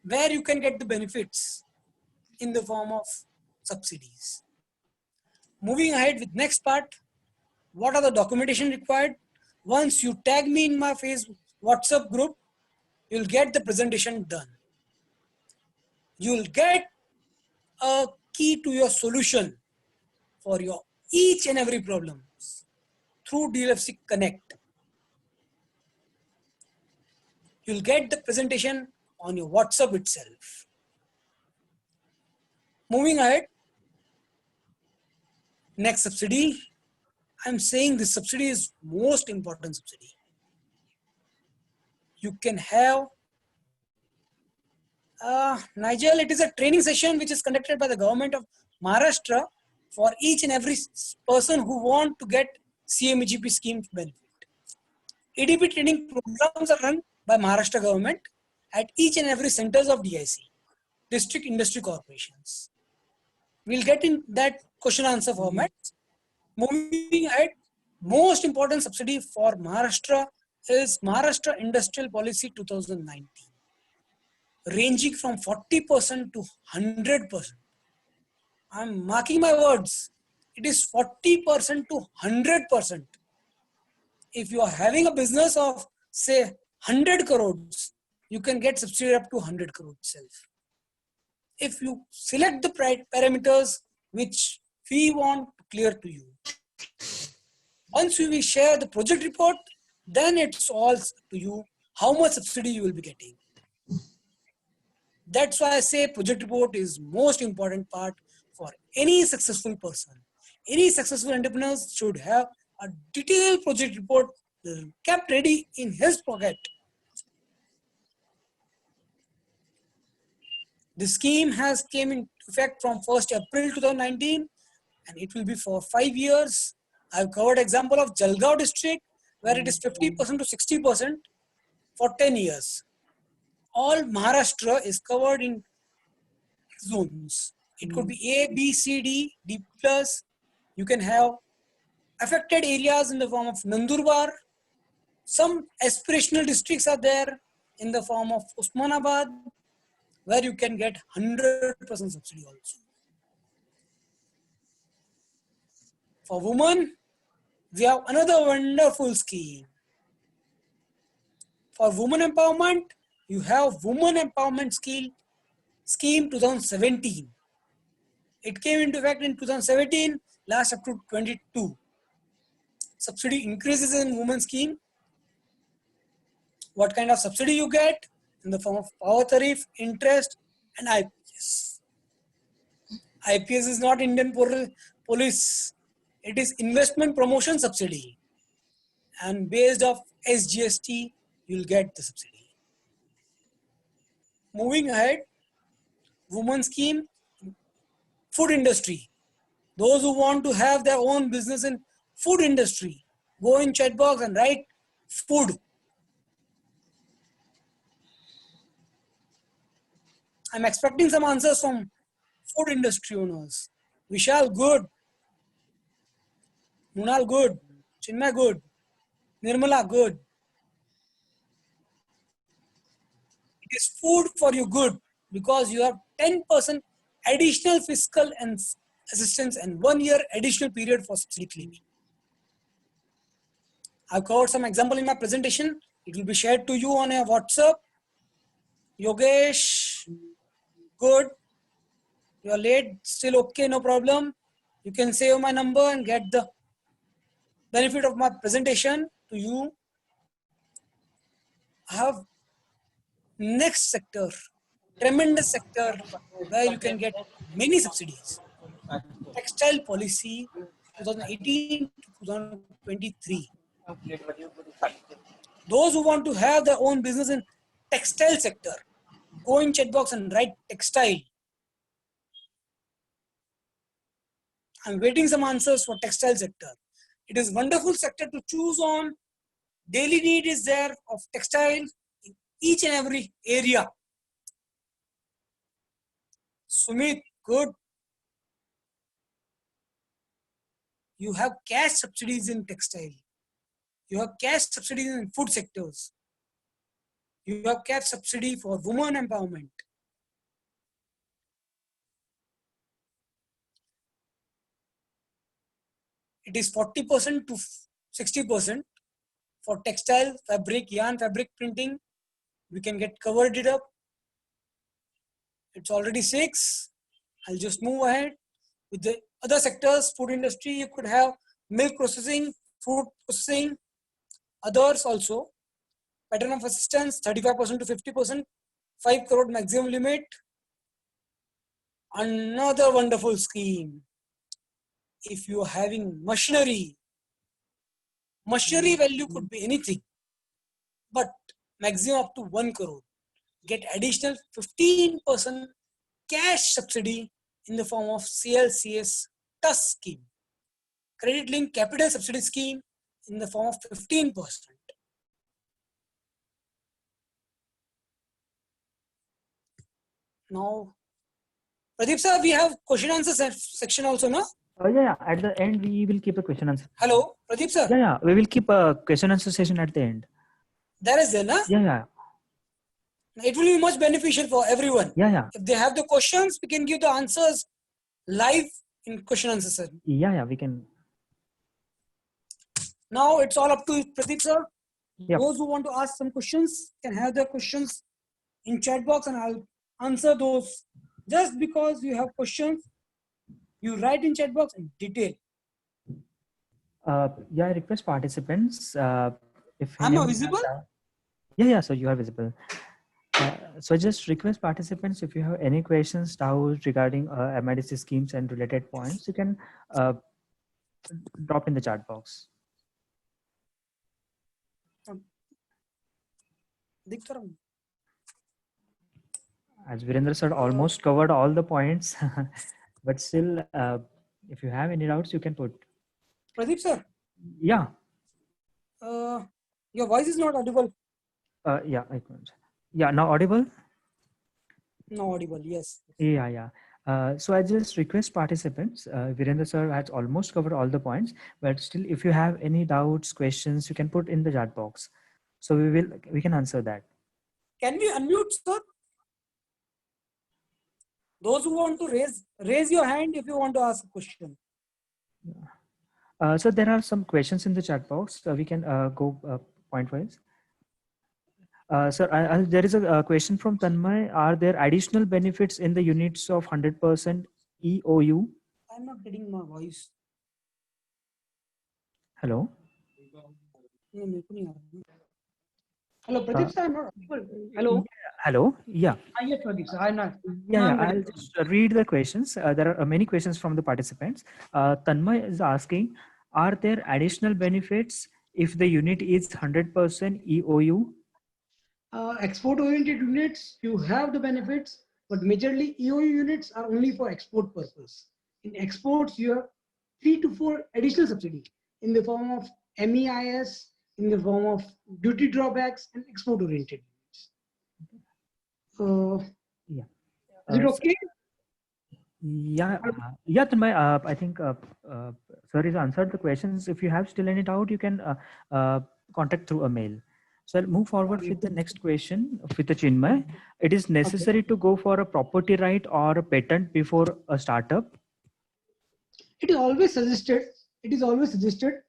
where you can get the benefits in the form of subsidies. Moving ahead with next part, what are the documentation required? Once you tag me in my Facebook WhatsApp group, you'll get the presentation done. You'll get a key to your solution for your each and every problems through DLFC Connect. You'll get the presentation on your WhatsApp itself. Moving ahead, next subsidy. I'm saying this subsidy is most important subsidy. You can have, Nigel, it is a training session which is conducted by the government of Maharashtra for each and every person who want to get CMEGP scheme benefit. EDP training programs are run by Maharashtra government at each and every centers of DIC, District Industry Corporations. We'll get in that question answer format. Moving ahead, most important subsidy for Maharashtra is Maharashtra Industrial Policy 2019, ranging from 40% to 100%. I'm marking my words. It is 40% to 100%. If you are having a business of say 100 crores, you can get subsidy up to 100 crores itself. If you select the parameters which we want to clear to you. Once we will share the project report, then it's all to you how much subsidy you will be getting. That's why I say project report is most important part for any successful person. Any successful entrepreneur should have a detailed project report kept ready in his pocket. The scheme has came into effect from 1st April 2019 and it will be for 5 years. I've covered example of Jalgaon district where it is 50% to 60% for 10 years. All Maharashtra is covered in zones. It could be A, B, C, D, D+. You can have affected areas in the form of Nandurbar. Some aspirational districts are there in the form of Osmanabad, where you can get 100% subsidy also. For women, we have another wonderful scheme. For women empowerment, you have women empowerment scheme scheme 2017. It came into effect in 2017, last up to 22. Subsidy increases in women scheme. What kind of subsidy you get? In the form of power tariff, interest, and IPS. IPS is not Indian police. It is investment promotion subsidy. And based off SGST, you'll get the subsidy. Moving ahead, women scheme, food industry. Those who want to have their own business in food industry, go in chat box and write food. I'm expecting some answers from food industry owners. Vishal, good. Munal, good. Chinmay, good. Nirmala, good. It is food for you good because you have 10% additional fiscal and assistance and 1 year additional period for subsidy claiming. I've covered some example in my presentation. It will be shared to you on a WhatsApp. Yogesh, good. You are late, still okay, no problem. You can save my number and get the benefit of my presentation to you. I have next sector, tremendous sector where you can get many subsidies. Textile policy 2018 to 2023. Those who want to have their own business in textile sector, go in chat box and write textile. I'm waiting some answers for textile sector. It is wonderful sector to choose on. Daily need is there of textile in each and every area. Sumit, good. You have cash subsidies in textile. You have cash subsidies in food sectors. You have cash subsidy for women empowerment. It is 40% to 60% for textile, fabric, yarn, fabric printing. We can get covered it up. It's already 6. I'll just move ahead. With the other sectors, food industry, you could have milk processing, food processing, others also. Pattern of assistance, 35% to 50%, 5 crore maximum limit. Another wonderful scheme. If you are having machinery value could be anything, but maximum up to 1 crore. Get additional 15% cash subsidy in the form of CLCS TUS scheme. Credit link capital subsidy scheme in the form of 15%. Now, Pradeep sir, we have question answer section also, no? Yeah. At the end, we will keep a question answer. Hello, Pradeep sir. Yeah. We will keep a question answer session at the end. There is there, no? Yeah. It will be much beneficial for everyone. Yeah. If they have the questions, we can give the answers live in question answer session. Yeah. We can. Now it's all up to Pradeep sir. Yep. Those who want to ask some questions can have their questions in chat box and I'll answer those. Just because you have questions, you write in chat box in detail. I request participants. If Am I visible? Yeah. So you are visible. So just request participants, if you have any questions, doubts regarding MIDC schemes and related points, you can drop in the chat box. As Virendra sir almost covered all the points, but still, if you have any doubts, you can put. Pradeep sir? Yeah. Your voice is not audible. Yeah, I can't. Yeah, now audible? No audible, yes. Yeah. So I just request participants, Virendra sir has almost covered all the points, but still if you have any doubts, questions, you can put in the chat box. So we can answer that. Can we unmute, sir? Those who want to raise your hand if you want to ask a question. So there are some questions in the chat box. We can go point wise. Sir, there is a question from Tanmay. Are there additional benefits in the units of 100% EOU? I'm not getting my voice. Hello? नहीं, मेरे को नहीं आ रहा। Hello, Pradeep sir, I'm not audible. Hello. Hello? Yeah. Yes, Pradeep sir, I'm not. Yeah, I'm I'll getting. just read the questions. There are many questions from the participants. Tanmay is asking, are there additional benefits if the unit is 100% EOU? Export-oriented units, you have the benefits, but majorly EOU units are only for export purpose. In exports, you have 3 to 4 additional subsidy in the form of MEIS, in the form of duty drawbacks, and export-oriented units. Yeah. Is it okay? Yeah, Tanmay, I think sir has answered the questions. If you have still any doubt, you can contact through a mail. So I'll move forward with the next question with the Chinmay. It is necessary to go for a property right or a patent before a startup? It is always suggested. It is always suggested.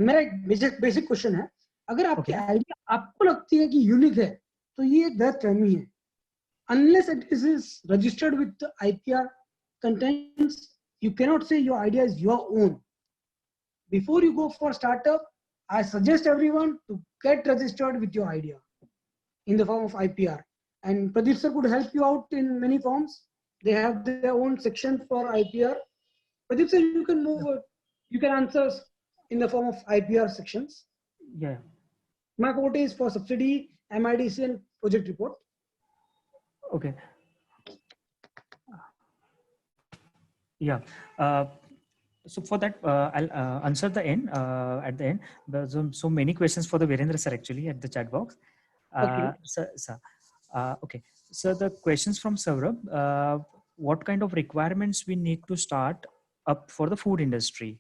मेरा एक basic question है, अगर आपकी idea आपको लगती है कि unique है तो ये गलतफहमी है. Unless it is registered with the IPR contents, you cannot say your idea is your own. Before you go for startup, I suggest everyone to get registered with your idea in the form of IPR. And Pradeep sir could help you out in many forms. They have their own section for IPR. Pradeep sir, you can move. You can answer in the form of IPR sections. Yeah. My quote is for subsidy, MIDC, and project report. Okay. Yeah. So for that, I'll answer the end at the end. There's so many questions for the Virendra sir actually at the chat box. Okay. Okay. So the questions from Saurabh, what kind of requirements we need to start up for the food industry?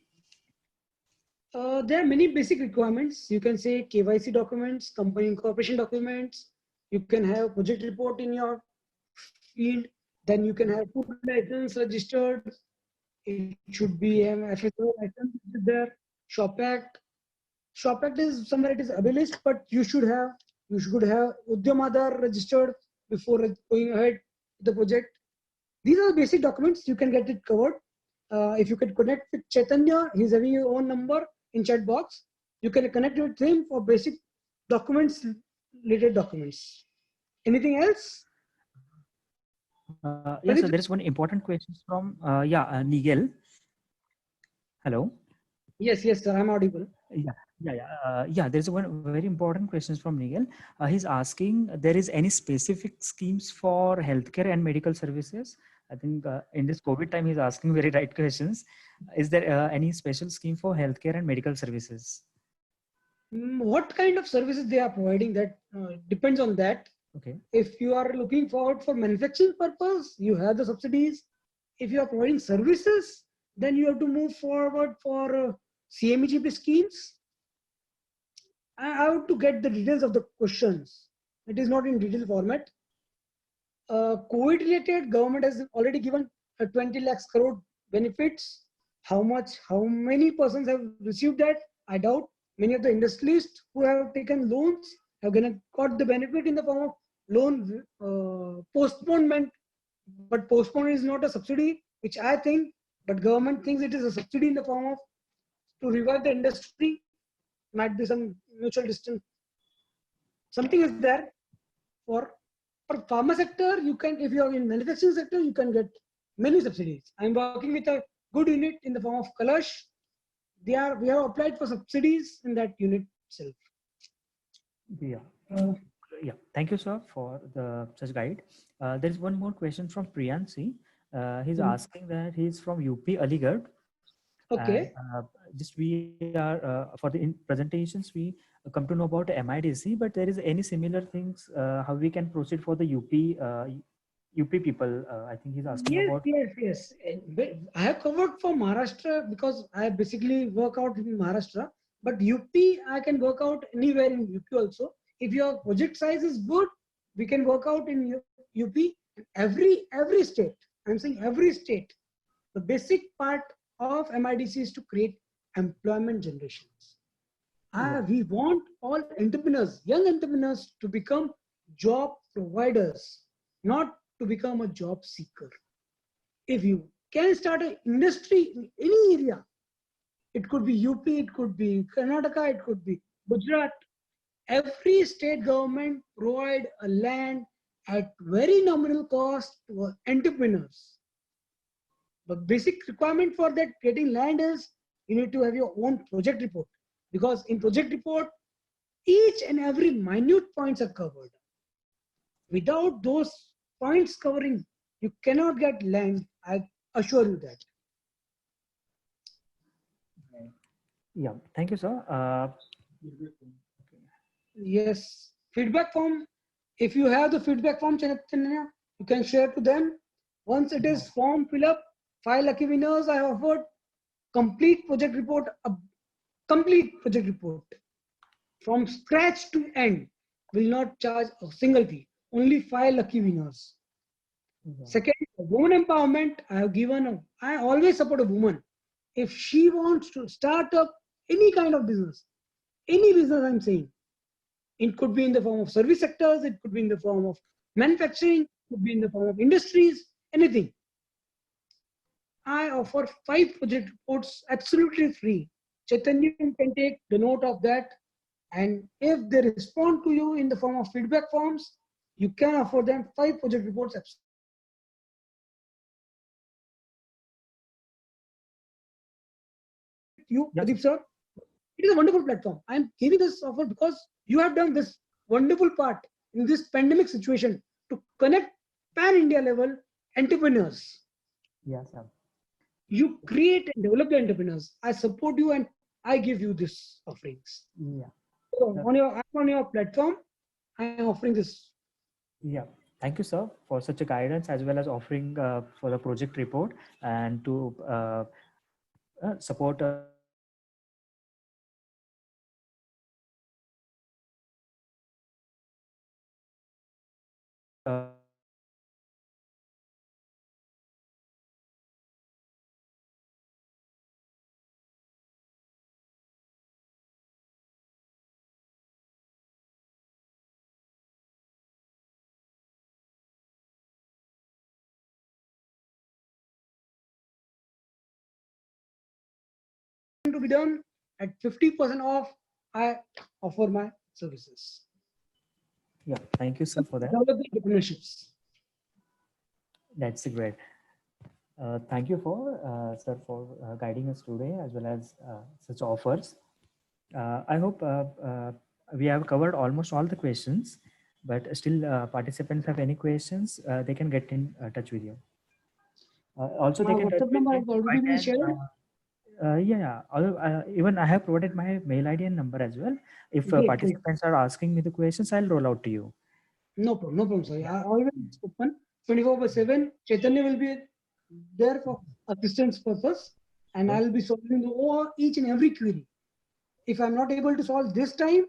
There are many basic requirements. You can say KYC documents, company incorporation documents. You can have project report in your field. Then you can have food license registered. It should be FSO license there. Shop Act. Shop Act is somewhere it is abolished, but you should have Udyam Aadhar registered before going ahead with the project. These are the basic documents. You can get it covered. If you can connect with Chaitanya, he's having your own number in chat box. You can connect with him for basic documents, related documents. Anything else? Yes, so there is one important question from Nigel. Hello. Yes, sir, I'm audible. There's one very important question from Nigel. He's asking, there is any specific schemes for healthcare and medical services? I think in this COVID time, he's asking very right questions. Is there any special scheme for healthcare and medical services? What kind of services they are providing, that depends on that. Okay. If you are looking forward for manufacturing purpose, you have the subsidies. If you are providing services, then you have to move forward for CMEGP schemes. I have to get the details of the questions. It is not in detailed format. COVID related, government has already given 20 lakhs crore benefits. How many persons have received that? I doubt. Many of the industrialists who have taken loans have got the benefit in the form of loan postponement. But postponement is not a subsidy, which I think, but government thinks it is a subsidy in the form of to revive the industry. Might be some mutual distance. Something is there for pharma sector. You can, if you are in manufacturing sector, you can get many subsidies. I'm working with a good unit in the form of Kalash. We have applied for subsidies in that unit itself. Thank you, sir, for the such guide. There is one more question from Priyansi. He's asking that he's from UP Aligarh. Okay. And, just we are for the presentations we come to know about MIDC, but there is any similar things how we can proceed for the UP people. I think he's asking about. Yes. I have covered for Maharashtra because I basically work out in Maharashtra. But UP, I can work out anywhere in UP also. If your project size is good, we can work out in UP. Every state. I'm saying every state. The basic part of MIDC is to create employment generations. We want all entrepreneurs, young entrepreneurs, to become job providers, not to become a job seeker. If you can start an industry in any area, it could be UP, it could be Karnataka, it could be Gujarat. Every state government provide a land at very nominal cost to entrepreneurs. The basic requirement for that getting land is you need to have your own project report, because in project report each and every minute points are covered. Without those points covering, you cannot get land. I assure you that. Yeah, thank you, sir. Yes, feedback form. If you have the feedback form, Chaitanya, you can share to them. Once it is form fill up, 5 lucky winners I offered complete project report, a complete project report from scratch to end. Will not charge a single fee. Only 5 lucky winners. Second, women empowerment. I always support a woman. If she wants to start up any kind of business, any business I'm saying, it could be in the form of service sectors, it could be in the form of manufacturing, it could be in the form of industries, anything. I offer 5 project reports absolutely free. Chaitanya can take the note of that. And if they respond to you in the form of feedback forms, you can offer them 5 project reports. You, Yes. Pradeep sir, it is a wonderful platform. I am giving this offer because you have done this wonderful part in this pandemic situation to connect pan-India level entrepreneurs. Yes, sir. You create and develop the entrepreneurs. I support you and I give you this offerings. Yeah. So on your platform, I am offering this. Yeah. Thank you, sir, for such a guidance as well as offering for the project report and to support To be done at 50% off, I offer my services. yeah. Thank you, sir, for that. Develop the entrepreneurships. That's great. Thank you sir, for guiding us today as well as such offers. I hope we have covered almost all the questions, but still participants have any questions, they can get in touch with you. Also, My they can touch WhatsApp with number me has if I already been can. shared. Yeah. Even I have provided my mail ID and number as well. If Great, great. participants are asking me the questions, I'll roll out to you. No problem, sir. Yeah. I always open 24/7. Chaitanya will be there for assistance purpose, and I'll be solving each and every query. If I'm not able to solve this time,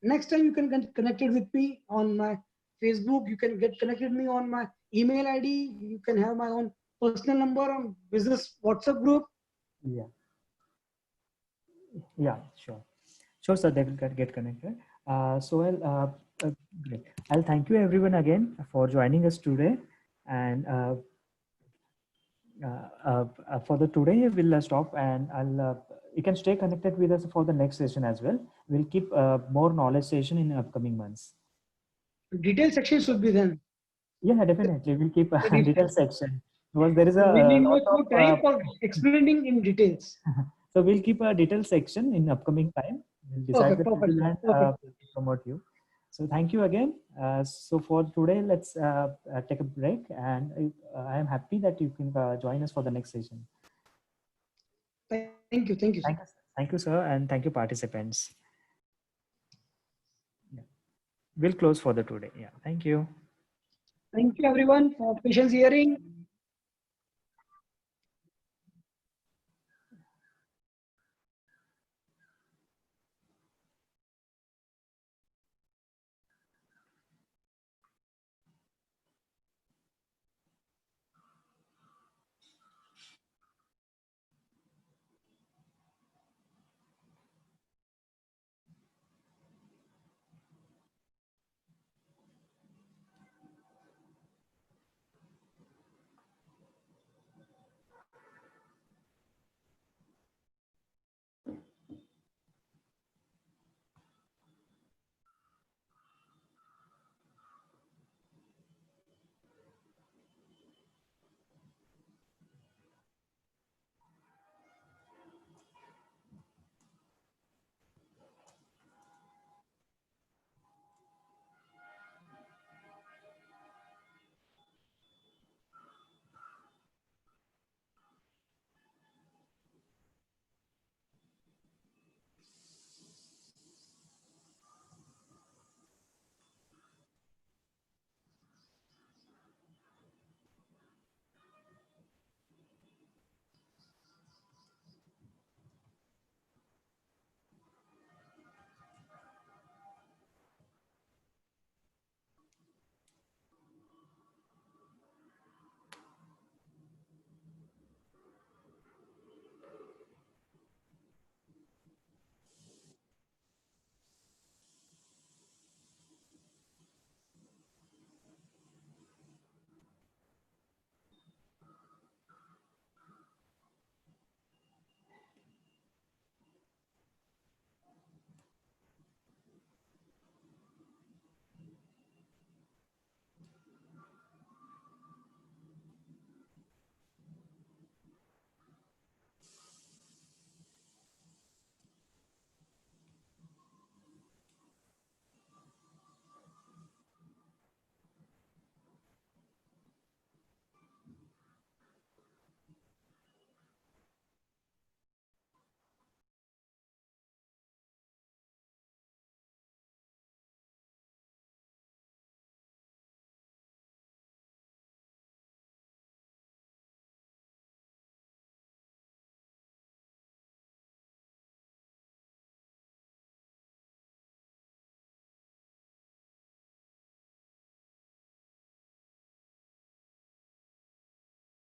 next time you can get connected with me on my Facebook. You can get connected with me on my email ID. You can have my own personal number on business WhatsApp group. Yeah. Yeah, sure. Sure, sir, they will get connected. Great. I'll thank you everyone again for joining us today. And for the today, we'll stop and you can stay connected with us for the next session as well. We'll keep more knowledge session in upcoming months. Detail section should be then. Yeah, definitely. We'll keep a detail section because there is a We need lot more time of. for explaining in details. So we'll keep a detail section in upcoming time. We'll decide Perfect, the perfect, title and perfect. promote you. So thank you again. So for today, let's take a break, and I am happy that you can join us for the next session. Thank you, sir. Thank you, sir, and thank you, participants. Yeah. We'll close for the today. Yeah, thank you. Thank you everyone for patience hearing.